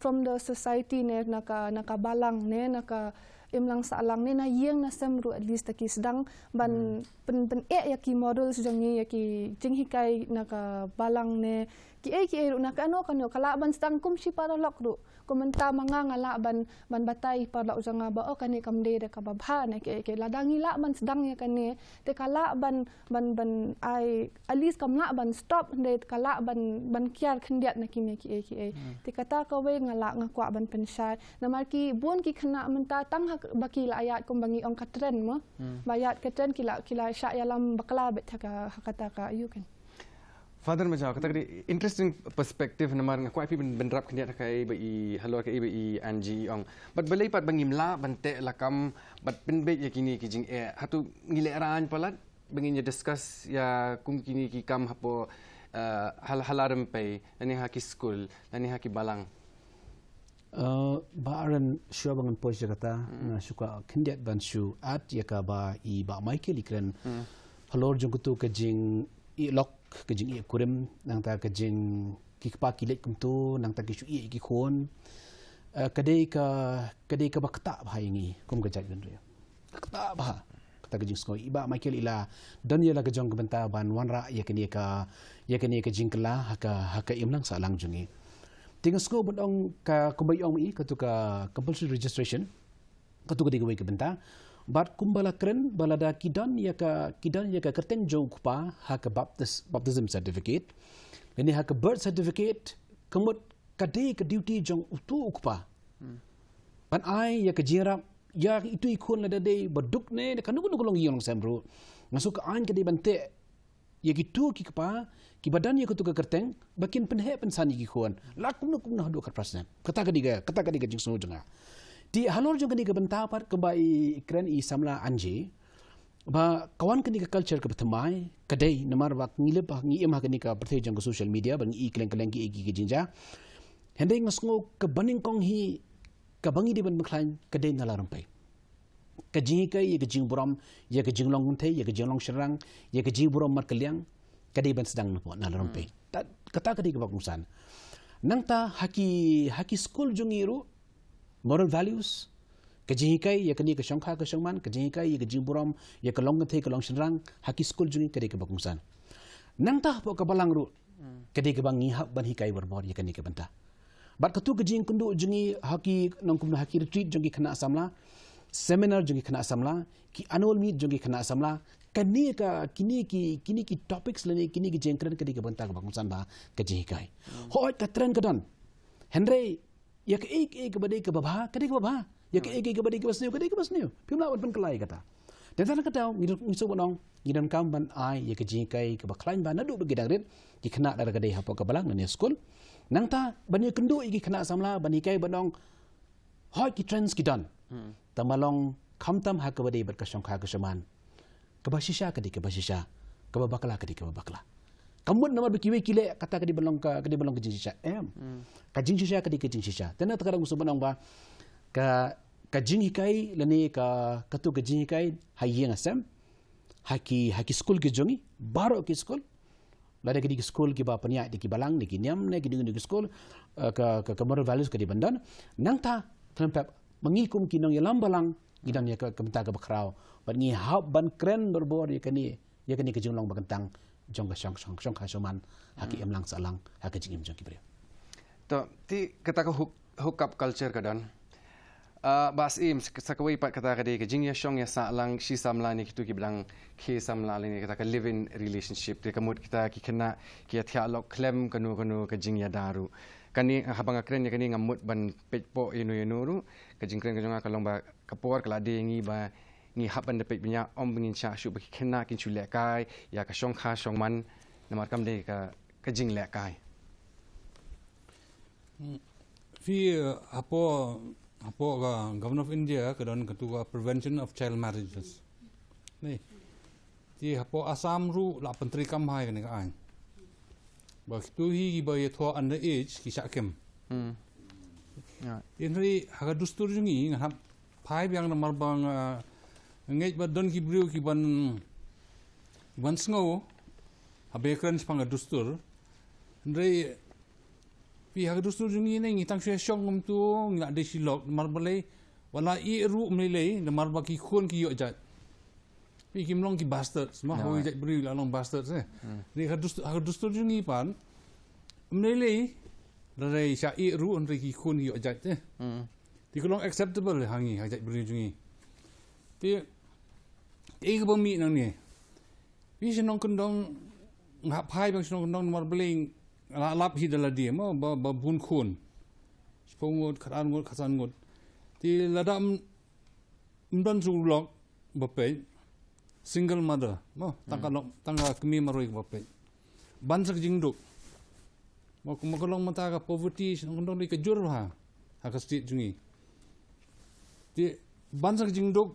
from the society ne naka balang ne naka imlang sa alang ne na yeng na semru at least taki sedang ban pen yaki models jongi yaki jinghikai naka balang ne ki ru naka ano kanyo kala ban sedang kum si para lok ru komenta manga ngala ban batai para lok janga ba o kani kamde de ka babha ne ki ladangi la ban sedang ya kani te kala ban ai at least kamla ban stop de kala ban kiar khendiat na ki te kata ka we ngala ngakwa ban pensyai namar ki bun ki khana menta tang baki la ayat kumbangi ong katren mo bayat katren kila Shah Ieh Lok bakla bet kata ka you kan Father macam kata kali interesting perspective namar ngak kuai pi benrap kenia kai bai halor kai bai anji ong bat balai pat bangimla bante lakam bat penbe ya kini kijing hatu ngile ran palat bangin ya discuss ya kum kini ki kam hapo hal-halaram pai lani haki school lani haki balang Baaran syua bangan pos Jakarta na suka kendiat ban syu at ya ka ba I ba Michael ikren halor jung kutu ke Jing Ieh Lok ke Jing Ieh Kurim nang ta ke Jing kikpa kilet kumtu nang ta ke syu Ieh ki khon kadai ka bakta bhai ngi kum ka jai benri bakta bha kata ke Jing sko iba Michael ila dan ya la ke jong benta ban wanra ya ke Jing kala haka imlang sa lang jungi tinggal sko bedong ka kubai ong I katu ka compulsory registration katu ka digawai ke benta bat kumbala kren balada kidan ya ka kerteng jong kupa ha ka baptism certificate ini ha ka birth certificate kemut kadai ka duty jong utu kupa pan ai ya ka jirap ya itu ikon la dade baduk ne kanu long yong sembro masuk ka an ka di bante ya gitu ki kapa ki badan ya kutu ka kerteng bakin penhe pensani ki kuan lakum na hadu ka prasna kata ka diga jing sunu janga di halor jong ka diga benta par ke bai kren I samla anje ba kawan ka diga culture ka bethamai kadai namar ba ngile ba ngi emha ka ni ka perthe jang social media bang I keleng ki jinja hendai ngasngo ka baning kong hi ka bangi di ban mklain kadai nalarampai ka jingi kai ya ka jing buram ya ka jing long thei ya ka jing long sherang ya ka jing buram mar kaliang kadai ban sedang napo na rompe kata kadai ka bakusan nang ta haki school jungiru moral values ka jingi kai ya ka ni ka shongkha ka shongman ka jingi kai ya ka jing buram ya ka long thei ka long sherang haki school jungi kadai ka bakusan nang ta po ka balang ru kadai ka bangi hak ban hikai berbor ya ka ni ka benta bat katu ka jing kundu jungi haki nongkum na haki retreat jungi khana samla seminar jungi khana samla ki annual meet jungi khana samla kini ki topics lene kini ki jengkran kadi ka banta ka bangsan ba ka jingi kai hoi ka tren ka don henry ya ka ek bade ka baba kadi ka baba ya ka ek bade ka basneu pimla ban kelai kata dan tan kata ngiso bonong ngidan kam ban ai ya ka jingi kai ka baklain ba nadu begidang rit ki khana dar ka dei hapo ka balang ne school nang ta bani kendu iki khana samla bani kai banong hoi ki trends ki don tamalong khamtam ha ka bade ber ka shongkha ka shaman kabashisha kadi kabashisha kababakla kadi kababakla kamun namar bikiwe kile kata kadi belong ka jingshisha ka jingshisha kadi ka jingshisha tena takara gusto banong ba ka jinghikai lani ka katu ka jinghikai hayeng asem haki school ki jongi baro ki school lada kadi school ki ba pania di ki balang di ki niam ne ki di school ka moral values kadi bandan nang ta tempat mengikum kinong yalam balang gidang ya ka benta ka bakrao ban ngi hab ban kren berbor ya kani ka jinglong bagantang jong ka shong ka shoman haki emlang salang haki jingim jong kibre to ti kata ka hook up culture ka dan bas im sakawai pat kata ka de ka jingya shong ya salang shi samla ni kitu ki bilang ke samla ni kata ka live in relationship te kamut kita ki kena ki athya lok klem kanu ka jingya daru kani habang akren ya kani ngamut ban pejpo inu ru ka jingkren ka jonga kalong ba kapor kala de ngi ba ngi haban de pej binya om bingin cha shu ba kena kin chu le kai ya ka shong kha shong man namar kam de ka jing le kai fi apo ka government of India ka don ketua prevention of child marriages ni ti apo Assam ru la pentri kam hai kan ka ai ba tu hi ba ye tho under age ki sakem ya inri haga dustur jungi ngap phai byang namar bang ngej ba don ki briu ki ban sngo habe kran spang dustur ndre pi haga dustur jungi ne ngi tang shwe shong ngum tu ngak de silok mar balai wala I ru mlele namar ba ki khon ki yo jat pi kim long ki bastard ma ho jat briu la long bastard se ni haga dustur jungi pan mlele dari Shah Ieh Lok ndre ki khon ki yo jat te ti ko long acceptable hangi ha jat briu jungi ti e ko mi nang ni pi senong kendong ngap phai bang senong kendong mar bling lap hi dala dia ma ba bun khon spongot kharan ngot khasan ngot ti ladam mdan su lok ba pe single mother ma tangka kemi maroi ba pe bansak jingduk mau makalong mata ka poverty ndong di kejur ha ka state jungi ti bansak jingduk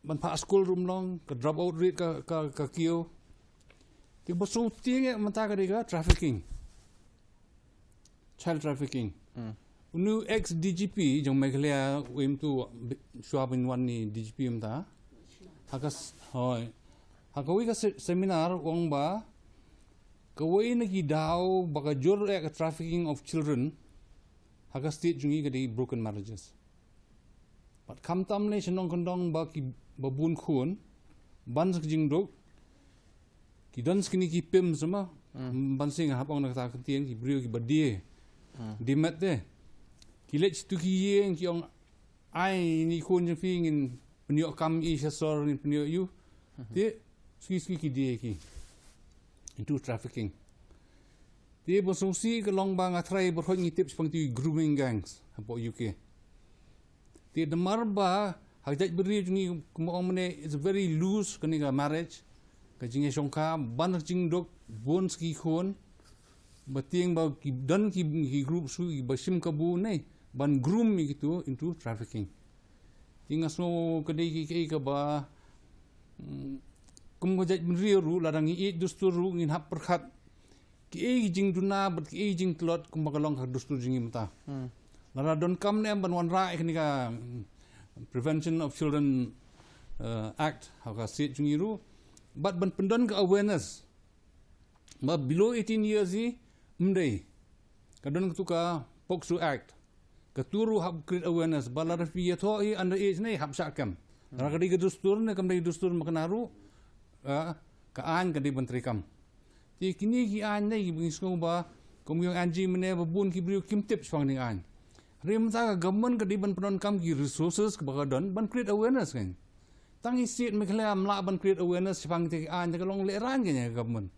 ban pa school room long ka drop out rate ka Kiew ti bosu tinge mata ka diga trafficking child trafficking unu ex DGP jong Meghalaya wim tu Shah Ieh Lok ni DGP mta hakas hoy hakawi ka seminar wong ba kawai na daw baka jur ka trafficking of children hakas state jungi ka di broken marriages pat kam tam le senong kondong ba ki babun khun ban sak jingdok ki dan skini ki pim sama ban sing hapong na ta kentien ki brio ki badie di mat de ki lech tu ki yeng ki ong ai ni khun jeng fi ngin peniok kam I sasor ni peniok you de ski ki die ki into trafficking dia bersungsi ke long bang atrai berhoi ngitip seperti grooming gangs hapo UK dia demar ba hajat beri jungi kumong mene is very loose kaniga marriage ka jinge songka ban jing dok bon ski khon bating ba ki dan ki group su basim kabu nei ban groom gitu into trafficking tingas no kadai ki ka ba kum gojat beri ru ladang I dustur ru ngin hap perkhat ki jing duna bat ki jing tlot kum bakalong ka dustur jingi mata lara don kam ne ban wan ra kaniga Prevention of Children Act haka sit jungi ru but ban pendon ka awareness ba below 18 years I mdei kadon tu ka Pokso Act ka turu hab create awareness balar fi yato I under age nei hab sakam lara ka di dustur ne kam dai dustur maknaru ka an ka di bantri kam ti kini ki an nei bing sko ba komyong anji mene ba bun ki brio kim tips fang ning an rim sa government ka di ban penon kam ki resources ka ba don ban create awareness kan tang I sit Meghalaya amla ban create awareness fang ti an ka long le ran kan government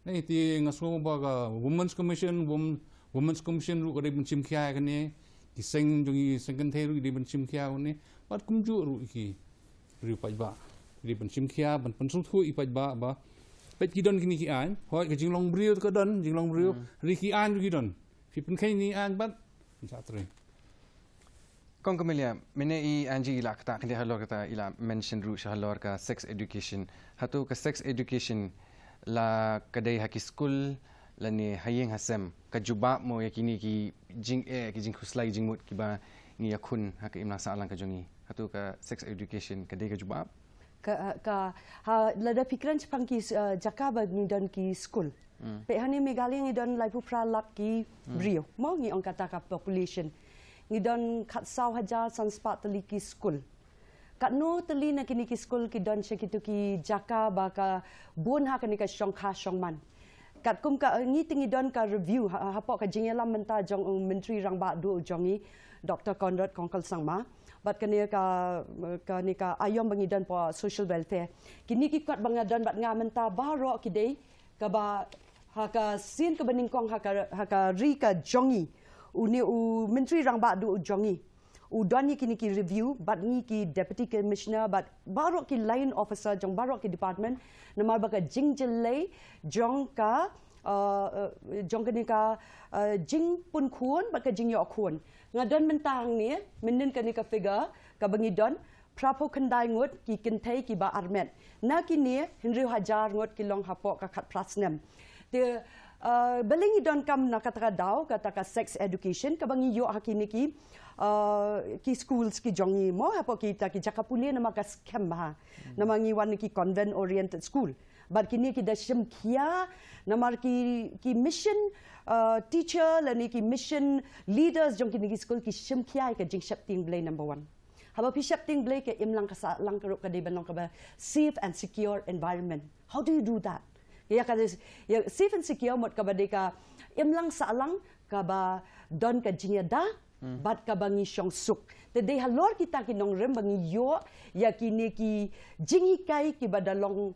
nei ti ngaso ba ka women's commission ru ka di ban chim khya kan ni ki seng jongi second thai ru di ban chim khya ni pat kumju ru ki ri pa ba di ban chim khya ban pan sung thu I pa ba pet ki don kini ki an hoi ka jinglong brio ka don jinglong brio ri ki an ki don fi pen khai ni an bat Satre. Kong Kamilia, mene I anji ila kata kini halor kata ila mention ru halor ka sex education. Hatu ka sex education la kadai haki school la ni hayeng hasem ka juba mo yakini ki jing ki jing khuslai jing mut ki ba ni yakun haka imna salang ka jongi. Hatu ka sex education kadai ka juba ka ha lada pikiran cepang ki jakaba ni don ki school pe hani Meghalaya ni don laipu pralak ki brio mo ngi ong kata ka population ni don khat saw hajar sanspat tali ki school kat no tali na kini ki school ki don sekitu ki jakaba ka bun ha kani ka shongkha shongman kat kum ka ngi tingi don ka review hapok ka jingelam menta jong menteri rang ba du jongi Dr. Conrad Kongkal Sangma bat kani ka ayom bangidan po social welfare kini ki kwat bangadan bat nga menta baro kidei ka ba haka sin ka baningkong haka ri ka jongi uni u menteri rang ba du jongi u doni kini ki review bat ngi ki deputy commissioner bat baro ki line officer jong baro ki department namar ba ka jingjellei jong ka jong kani ka jing pun khun bat ka jing yo khun ngadon mentang ni menen kani ka figure ka bangidon prapo kendai ngot ki kentai ki ba armet na kini hinri hajar ngot ki long hapo ka khat prasnem te belingi don kam na kata daw kata ka sex education ka bangi yo hakini ki schools ki jongi mo hapo kita ki jakapuli na maka scam ha na mangi wan ki convent oriented school but kini ki dashim kia namar ki mission teacher lani ki mission leaders jong kini ki school ki shim kia ka jing shapting blay number 1 haba pi shapting blay ke imlang ka sa lang ka de banong ka ba safe and secure environment how do you do that ya ka ya safe and secure mot ka ba de ka imlang sa lang ka ba don ka jingada bat ka bangi syong suk Tadi halor kita ki nong rem bangi yo ya kini ki jingikai ki badalong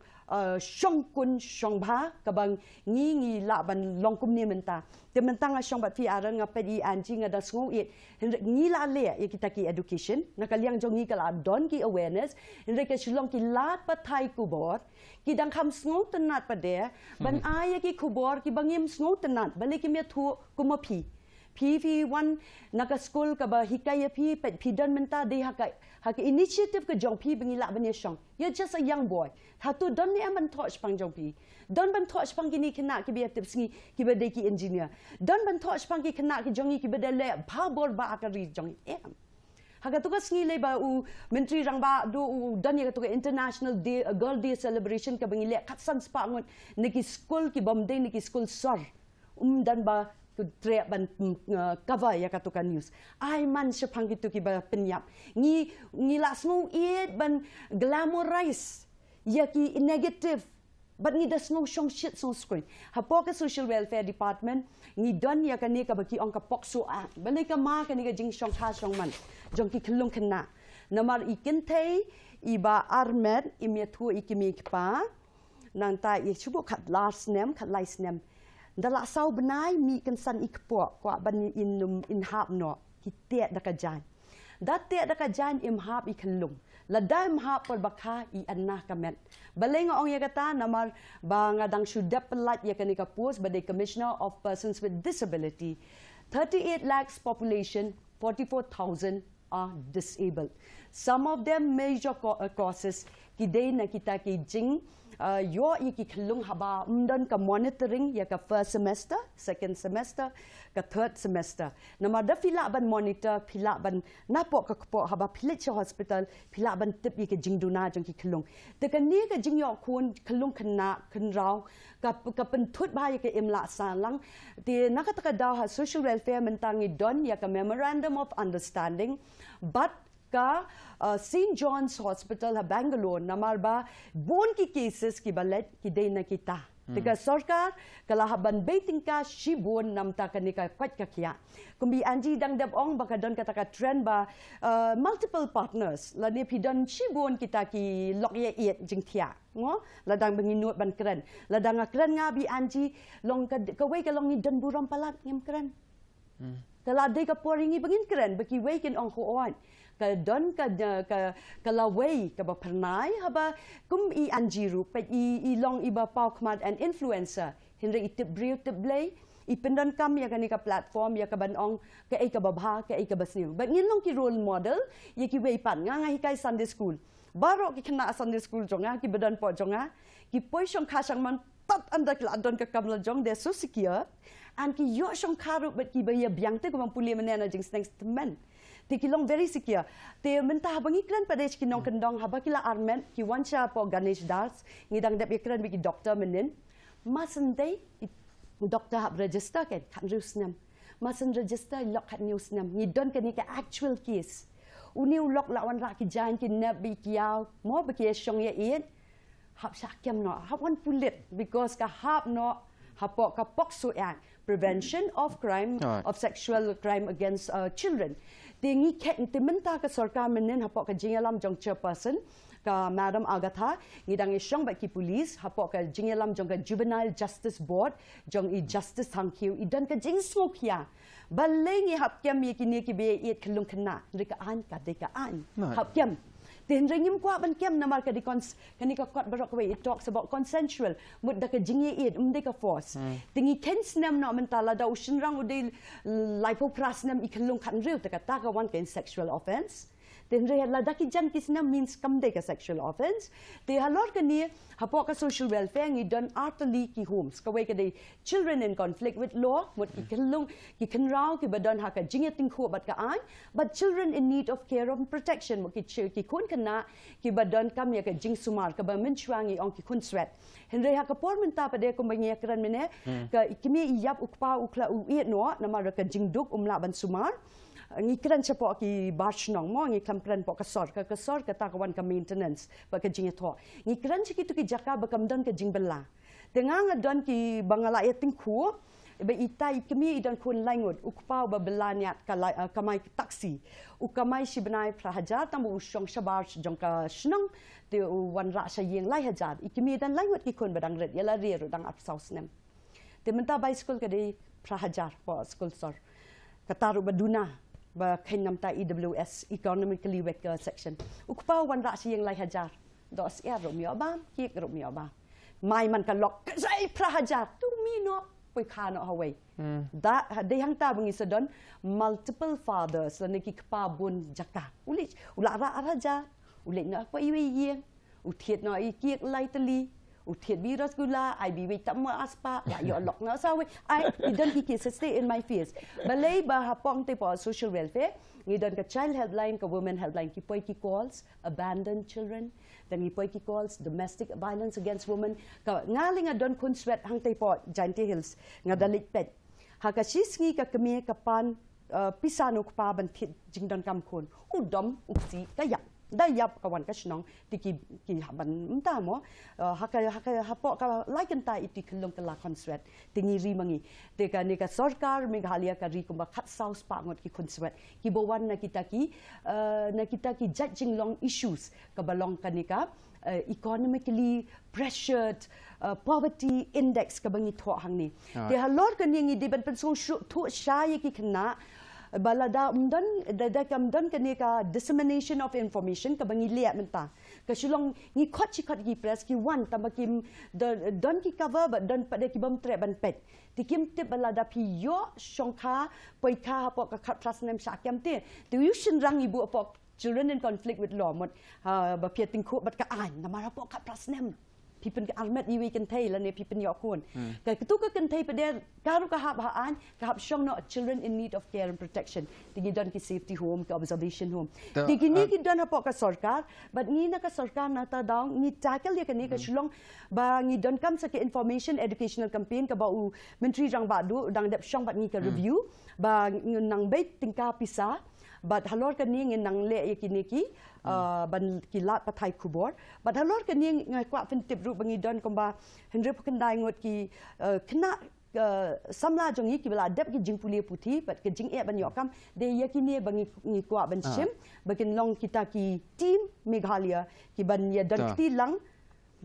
shong kun shong ba kabang ngi la ban Longkmie menta. Te mentang shong bat fi aran nga pedi anjing ada sngo it ngi la le ya kita ki education nakaliang jongi kala don ki awareness hendre ke shulong ki lat pathai kubor ki dang kham sngo tenat pade ban aya ki kubor ki bangim sngo tenat balik ki me thu kumapi PV1 naka school ka ba hikaya P dan menta de haka initiative ka jong P bangila banya shong. You're just a young boy. Hatu don ni aman touch pang jong P. Don ban touch pang kini kena ki biya tips ngi ki bade ki engineer. Don ban touch pang ki kena ki jongi ki bade le ba bor ba akari jong em. Haka tugas ngi le ba u menteri rang ba do u dan ya tugas international day girl day celebration ka bangile katsan spa ngon niki school ki bomde niki school sor. Dan ba Kudrek ban cover ya katukan news. Ai man sepang gitu ki ba penyap. Ngi lasmu it ban glamorize ya ki negative. But ngi das no shong shit so screen. Hapo ka social welfare department ngi don ya ka ni ka baki ong ka pokso a. Balai ka ma ka ni ka jing shong tha shong man. Jong ki Longkmie. Namar ikin thei iba armet imethu ikimi pa. Nang ta ye chubo khat last name khat lice name. Dalam sau benai mi kensan ikpok kuat ban in hab no kita dak jan. Datek dak jan im hab ikelung. Ladai im hab per bakha I anah kamet. Baleng ong ya kata namar bangadang sudah pelat ya kani kapus badai Commissioner of Persons with Disability. 38 lakhs population, 44,000 are disabled. Some of them major causes kidai na kita ki jing yo iki kelung haba umdan ka monitoring ya ka first semester, second semester, ka third semester. Nama da fila ban monitor, fila ban napok ka kpo haba pilit cha hospital, fila ban tip ya ka jingduna jong ki kelung. Te ka ni ka jing yo kun kelung kena kenrau ka pentut ba ya ka imla salang. Te nakataka daw ha social welfare mentangi don ya ka memorandum of understanding but ka St. John's Hospital ha Bangalore namar ba bon ki cases ki balet ki day na kita. Teka sarkar kala haban baiting ka shibon namta kanika kwat kakya. Kumbi anji dang dab ong baka don kata ka trend ba multiple partners la ni pidon shibon kita ki lok ye it jing thia ngo la dang benginut ban kren la dang kren nga bi anji long ka wei ka long ni dan buram palat ngem kren. Kala day ka poringi bangin kren baki wei ken ong ko on. Ka don ka laway ka ba pernai haba kum I anjiru pet I long iba pau kmat and influencer hinre itip briu tip blay I pendan kam ya kanika platform ya ka ban ong ka ai ka babha ka ai ka basniu but ngin long ki role model ya ki wei pan nga hikai Sunday school baro ki kena Sunday school jonga ki bedan po jonga ki poi shong kha shang man tat anda ki adon ka kamla jong de so secure and ki yo shong kharu but ki ba ya byang te ko man puli menena jing next men Ti kilong very secure. Ti mentah bangi kran pada kinong kendong haba kila armen ki wancha po Ganesh Das ngidang dep kran biki doktor menin. Masendai doktor hab register kan kan rusnam. Masen register lok kan newsnam ngidon kan ka actual case. Uniu lok lawan ra ki jan ki nab bi kiau mo biki shong ya in hab sakyam no hab one pulit because ka hab no hapok ka pokso act prevention of crime of sexual crime against children. Tingi ket timenta ka sarkar menen hapok ka jingalam jong chairperson ka Madam Agatha ngidang isyong ba ki police hapok ka jingalam jong ka juvenile justice board jong I justice hangkiu idan ka jing smoke ya baleng I hapkem ye kini ki be it Longkmie rika an ka deka an hapkem Then ringim kwa ban kem namar ka dikons kanika kot barok way it talks about consensual mud da ka jingi it ka force tingi kens nam no mentala da ushin rang udil lipopras nam ikalung kan real ta ka one kind sexual offense then re la da ki jan kisnam means kam de ka sexual offense te halor ka ni hapok ka social welfare ngi don artally ki homes ka way ka de children in conflict with law mud ikalung ki kan raw ki badon ha ka jingi ting kho bat ka an but children in need of care and protection mo ki kun kana ki badon kam ya ka jing sumar ka ba menchwangi ong ki kun sweat henre ha ka por menta pa de ko bangi kran mene ka kimi yap ukpa ukla u it no namar ka jing duk umla ban sumar ngi kran chapo ki barchnong mo ngi kam kran po ka sor ka ta kawan ka maintenance ba ka jing tho ngi kran chi ki tu ki jaka ba kam don ka jing bella tengang don ki bangala yating khu Iba itai kami idan kun langut ukpau babelaniat kamai taksi. Ukamai shibnai prahajar tamu usyong shabar jong ka shnong te wan ra sayeng lai hajar. Ikimi idan langut ki kun badang red yala rir dang ap saus nem. Te menta bicycle kade prahajar po school sor. Kataru baduna ba khainam ta EWS economically weaker section. Ukpau wan ra sayeng lai hajar. Dos ya romio ba ki romio ba. Mai man kalok sai prahajar tu mino poi khano hawai da de hang ta bangi sedon multiple fathers la neki kpa bun jaka ulit ulara araja ulit na ko iwi yeng utiet no I kiek lai tali utiet bi rasgula I bi wi tam aspa ya yo lok na sawi I don't ki stay in my fears balai ba hapong te po social welfare ngi don ka child helpline ka women helpline ki poi ki calls abandoned children dan ngi poi ki calls domestic violence against women ka ngaling adon kun sweat hang te po Giant Hills ngadalit pet hakasis ngi ka kami ka pan pisano pa ban thit jingdon kam khon udom uksi kaya dayap kawan kasnong tiki ki haban mta mo haka hapo ka laikan ta iti kelong kala konswet tingi ri mangi te ka ne ka sarkar Meghalaya ka ri kumba khat south pa ngot ki konswet ki bowan na kita ki judging long issues ka balong kanika economically pressured poverty index ka bangi tho hang ni te halor ka ni ngi diban pen so thu Shah Ieh Khynnah balada da kamdan kani ka dissemination of information ka bangi liat menta ka shulong ngi khot ki press ki wan tamakim don ki cover but don pada ki bam tre ban pet tikim te balada pi yo shongkha poika po ka khat trust nem sha kem te you shin rang ibu po children in conflict with law mot ba pia tingkho bat ka an namara po khat trust nem people armet iwi kan thai la ne people yo kon ka tu ka kan thai pade karu ka hab haan ka hab shong no children in need of care and protection tigi don ki safety home ka observation home tigi ni ki don hapo ka sarkar but ni na ka sarkar na ta daw ni tackle ya kan ka shulong ba ni don kam sa ke information educational campaign ka ba u menteri rang ba du dang dep shong bat ni ka review ba nang bait tingka pisa but halor kan ni nang le yakini ki ban kilat pathai kubor but halor kan ni ngai kwa fin tip ru bangi don komba henry pukandai ngot ki kena samla jongi ki bela dep ki jingpuli puthi but ke jing e ban yokam de yakini bangi ngi kwa ban shim bakin long kita ki team Meghalaya ki ban ya don ti lang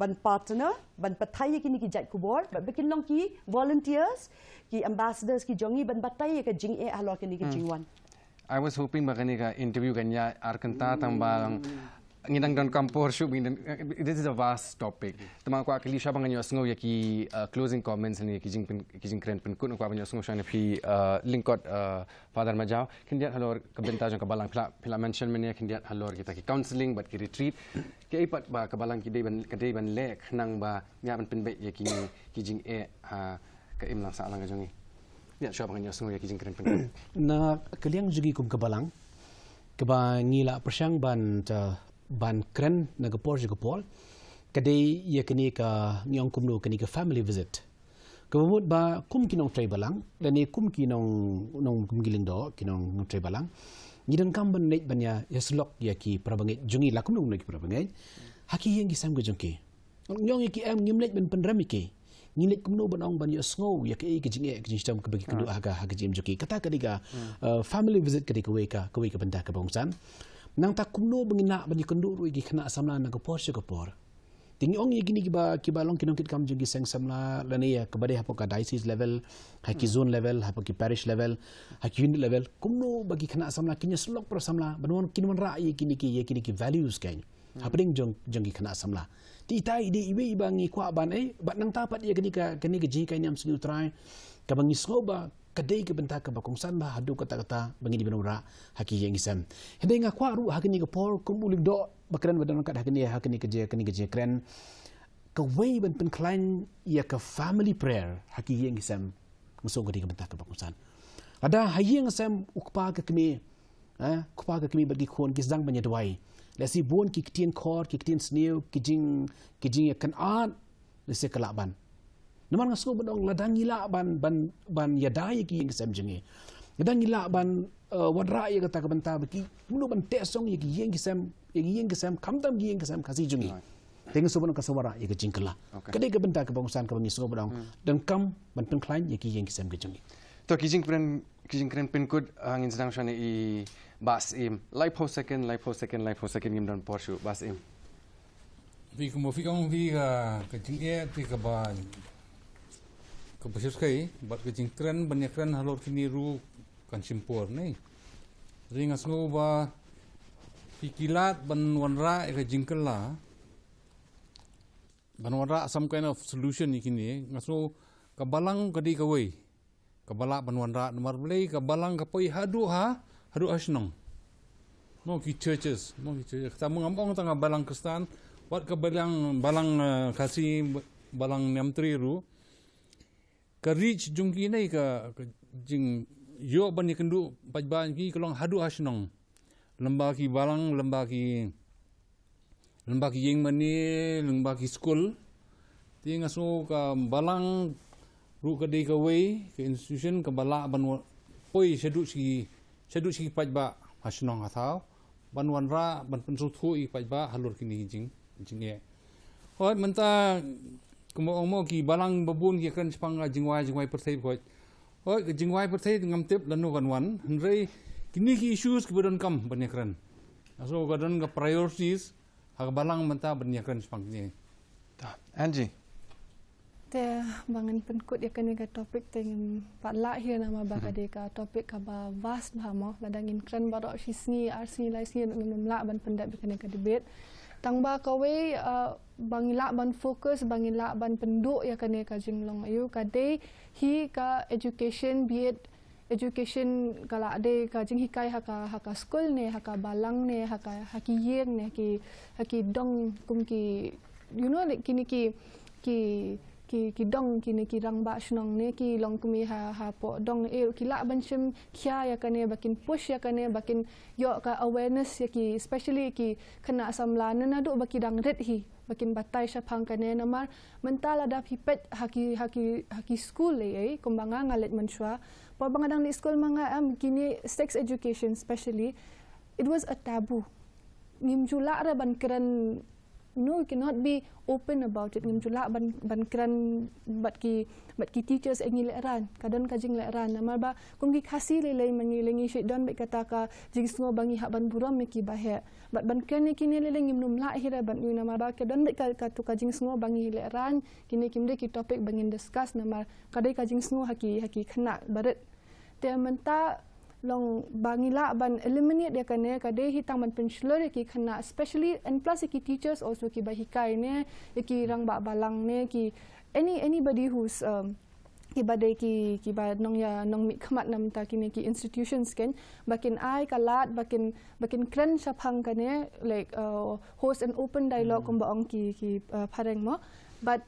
ban partner ban pathai yakini ki jat kubor but bakin long ki volunteers ki ambassadors ki jongi ban batai ke jing e halor kan ni ki jingwan I was hoping makani ka interview kanya arkanta tambang ngidang don kampor shoot this is a vast topic tamang ko akili siya banganyo sngo yaki closing comments ni kijing kren pen kun ko banyo sngo siya ni pi linkot father majao kindiat halor kabenta jong kabalang pila mention menia kindiat halor kita ki counseling but ki retreat ke ipat ba kabalang kadai ban lek nang ba nya ban pen be yaki kijing ka imlang sa alang jongi ya siya banganyo sngo yaki kijing kren pen na kaliang jugi kum kabalang kaba ngila persyang ban kren na gapor jugapol kadai ya kini ka nyong kumno kini ka family visit kamut ba kum kinong tray balang lani kum kinong kumgiling do kinong tray balang ngidang kamban net banya yaslok ya ki prabangai jungi la kumno ki prabangai haki yang gisam go jongki nyong ki am ngimlet ben pandramiki ngilit kumno banong ban yasngo ya ke jinge jinjam ke bagi kedua haga jim joki kata kadiga family visit kadiga weka benda ke bangsan nang tak kumno bangina bani kendu ru gi khana samla na gapor shugapor tingi ong yi gini ki balong kinong kit kam jungi seng samla lani ya kebade hapo ka diocese level haki zone level hapo ki parish level haki unit level kumno bagi khana samla kinya slok pro samla banwan kinwan ra yi kini ki values kain hapding jonggi khana samla ti tai di iwi bangi kwa ban bat nang tapat ya kini ka ji kain am sinu try ka bangi sloba kadai ke benta ka bakongsan ba hadu kata-kata bangi di benura haki yang isam hende nga kwa ru hakini ka por kumbulig do bakran badan kat hakini ke kren ka way ban pen klein ya ka family prayer haki yang isam muso ka di benta ka bakongsan ada hayeng sam ukpa ka kemi bagi khon kisang banya dawai lesi bon ki kitien khor ki kitien sneu kijing ya kan an lesi kalaban naman ngasko badong ladang ila ban yadai ki yang sam jengi ladang ila ban wadra ya kata kabanta baki muno ban tesong yang kisam kamtam yang kisam kasi jengi Tengah sebut ke suara ya ke jingkela. Kadai ke benda ke bangusan ke bangi semua bedang dan kam ban pengklain ya ki yang kisam ke jengi. To kijing kren pinkut angin sedang shani I bas im. Live post second im dan porshu bas im. Vi kuma fi kong vi ka jing e ti ka ba ka basis kai bat ka jing kren banyak kren halor kini ru kan simpor nei. Ring asngo ba pikilat ban wanra ka jingkela. Banwara some kind of solution ikini ngaso kabalang kadi kawai kabala banwara nomor belai kabalang kapoi hadu asnong mo ki churches kita mengampong tengah balang Kristen wat kabalang balang kasi balang nemtri ru ka reach jungki nei ka jing yo ban ikendu pajban ki kolong hadu asnong lembaki balang lembaki yang mani lembaki school ti ngaso ka balang ru ka dei ka way ka institution ka bala ban poi sedu si pajba hasnong athau ban wanra ban pensu thu I pajba halur kini jing e hoi menta kumo ki balang babun ki kan spang jingwai perthai hoi ka jingwai perthai ngam tip lanu kan wan hendrei kini ki issues ki badon kam banyak aso kadon ka priorities balang menta bernyakan sepang ni. Angie. Te bangan penkut ya kani ka topik tengin patla hier nama bakade ka topik ka ba vas bahamo ladangin kran barok sisni arsi laisi memla ban pendak kani ka debate. Tang ba kawe bangila ban fokus bangila ban penduk ya kani ka jinglong ayu kade hi ka education be it education kala ade ka jing hikai haka school ne haka balang ne haki yeng ne haki dong kum ki you know like kini ki dong kini ki rang ba shnong ne ki Longkmie ha po dong e ki la ban chim kya ya kane bakin push ya kane bakin yo ka awareness ya ki especially ki kena samlana na do baki dang red hi bakin batai syapang kane namar mental ada pipet haki school le kumbanga ngalet mensua pa bangadang di school mga kini sex education especially it was a taboo ngimjula ra ban kran no you cannot be open about it ngimjula ban kran bat ki teachers engi leran kadon ka jing leran namar ba kum ki khasi le mangilengi shit don be kata ka jing sngo bangi ha ban buram me ki bahe bat ban kran ni kini le ngim num la hira ban yu namar ba kadon be ka tu ka jing sngo bangi leran kini kimde ki topic bangin discuss namar kadai ka jing sngo haki khna baret te menta long bangila ban eliminate dia kane kadai hitang ban penslur ki khna especially and plus ki teachers also ki bahikai ne ki rang ba balang ne ki anybody who's ki badai ki ba nong mi khmat nam ta kini ki institutions ken bakin ai kalat bakin kran shaphang kane like host an open dialogue kum baong ki phareng mo but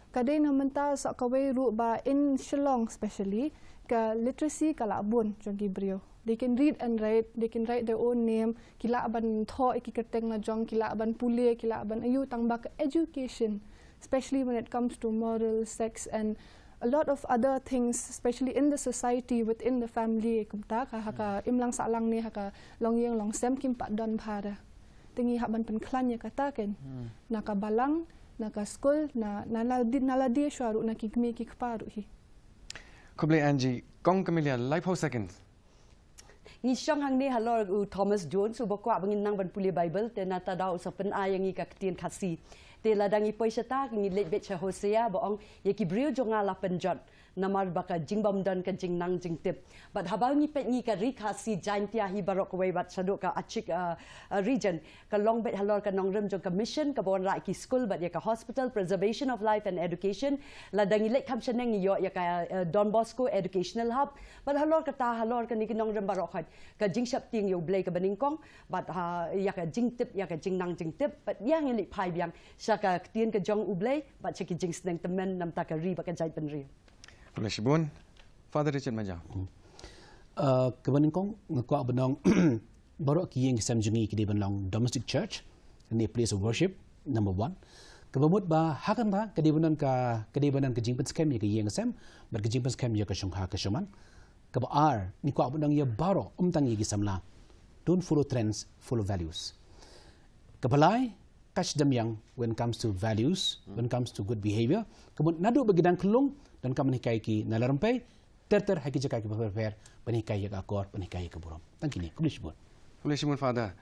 kadai namenta sakawai ru ba in Shillong especially ka literacy kala bun jong brio they can read and write they can write their own name kila ban tho ki kerteng na jong kila ban pule kila ban ayu tangba ka education especially when it comes to moral sex and a lot of other things especially in the society within the family kumta ka haka imlang salang ni haka longyeng longsem kim pa don phara tingi ha ban pen klan ya kata ken naka balang naka school na naladi shwaru na kigmi ki kparu hi Kuble Angie, kong Camelia, live how seconds. Ni syang hang ni halor Thomas Jones ubakwa bangin nang ban puli Bible te nata daw sa penay yang ika ketien kasi te ladangi poisata ngi lebet cha Hosea baong yaki brio jonga la penjot namar baka jingbam dan ka jingnang jingtip but habang ni pet ngi ka rikasi jaintia hi barok way bat sadok ka achik region ka longbet halor ka nongrem jong ka mission ka bon ra ki school but ya ka hospital preservation of life and education ladangi lek kam chaneng yo ya ka Don Bosco educational hub but halor ka ni nongrem barok khat ka jingshap ting yo blay ka baningkong but ya ka jingtip ya ka jingnang jingtip but yang li phai biang sa ka tien ka jong ublay but sa ki jingsneng temen nam ta ka ri ba ka jai pen ri Shibun, Father Richard Majau. Kebaningkong ngakwa benong barok ki yang kisam jungi ki benong domestic church ni place of worship number 1. Kebamut ba hakan ba kedibanan ka jingpen scam ya ki yang kisam ber ki jingpen scam ya ka shongha ka shoman. Keba R ni kwa benong ya baro tang ya kisam la. Don't follow trends, follow values. Kebalai catch them young when it comes to values, when it comes to good behavior. Kemudian nadu begidang kelung dan kamu nikai ki nalarempai, ter haki jakai ki prepare, penikai ya akor, penikai ya keburam. Thank you ni, kulish buat. Kulish buat father.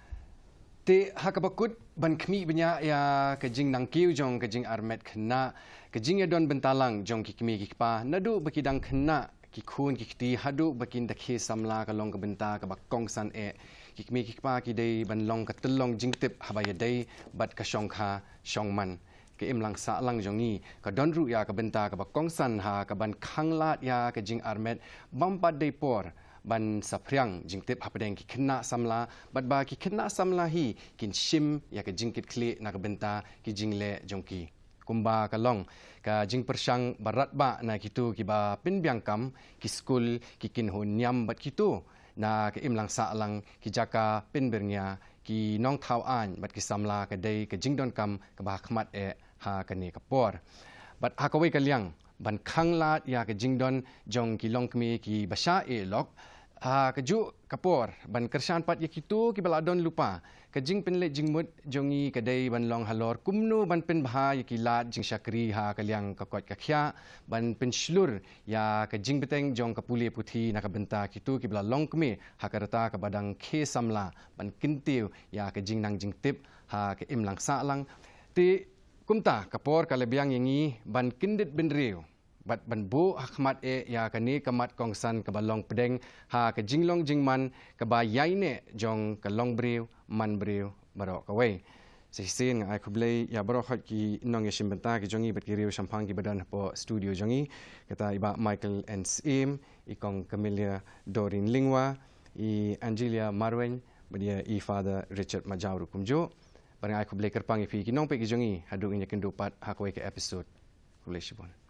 Te hakapakut ban kmi banyak ya ke Jingnang Kiew jong ke Jingarmet Khynnah, ke Jingadon bentalang jong ki kmi ki pa, nadu bekidang Khynnah ki khun ki ti hadu bakin dakhe samla ka long ka benta ka bakong san ki kmi ki pa ki dei ban long ka telong jingtip habaya dei bat ka shong kha shong man ke im lang sa lang jongi ka don ru ya ka benta ka bakong san ha ka ban khanglat ya ka Jingarmet bampat dei por ban sapriang jingtip hapadeng ki Khynnah samla bat ba ki Khynnah samla hi kin shim ya ka jingkit kle na ka benta ki jingle jongki kumba kalong ka jing persang barat ba na kitu ki ba pinbiang kam ki skul ki kin hun nyam bat kitu na ke imlang sa lang ki jaka pinbernya ki nong thau an bat ki samla ka dei ka jingdon kam ka ba khmat ha ka ne ka por bat ha ka wei ka liang ban khanglat ya ka jingdon jong ki Longkmie ki Shah Ieh Lok ka ju kapor ban kersan pat ya kitu ki baladon lupa ka jing penlet jingmut jongi ka dei ban long halor kumnu ban pen bha ya ki lat jing syakri ha ka liang ka kot ka khya ban pen shlur ya ka jing beteng jong ka puli puthi na ka benta kitu ki bala Longkmie ha ka rata ka badang khe samla ban kintiu ya ka jingnang jingtip ha ka imlang sa lang ti kumta kapor ka lebiang yangi ban kindit ben riu bat ban bu hakmat ya kani kamat kongsan ka balong pedeng ha ka jinglong jingman ka ba yaine jong ka long briu man briu baro ka wei sisin ai kublei ya baro khat ki nong ya shimbenta ki jongi bat ki riu champang ki badan po studio jongi kata iba Michael and Sim ikong Camelia Dorin Lingwa I Angelia Marwen badia I father Richard Majau kumjo barang ai kublei kerpang I fi ki nong pe ki jongi hadu inya kendupat hakwe ke episode kublei shibon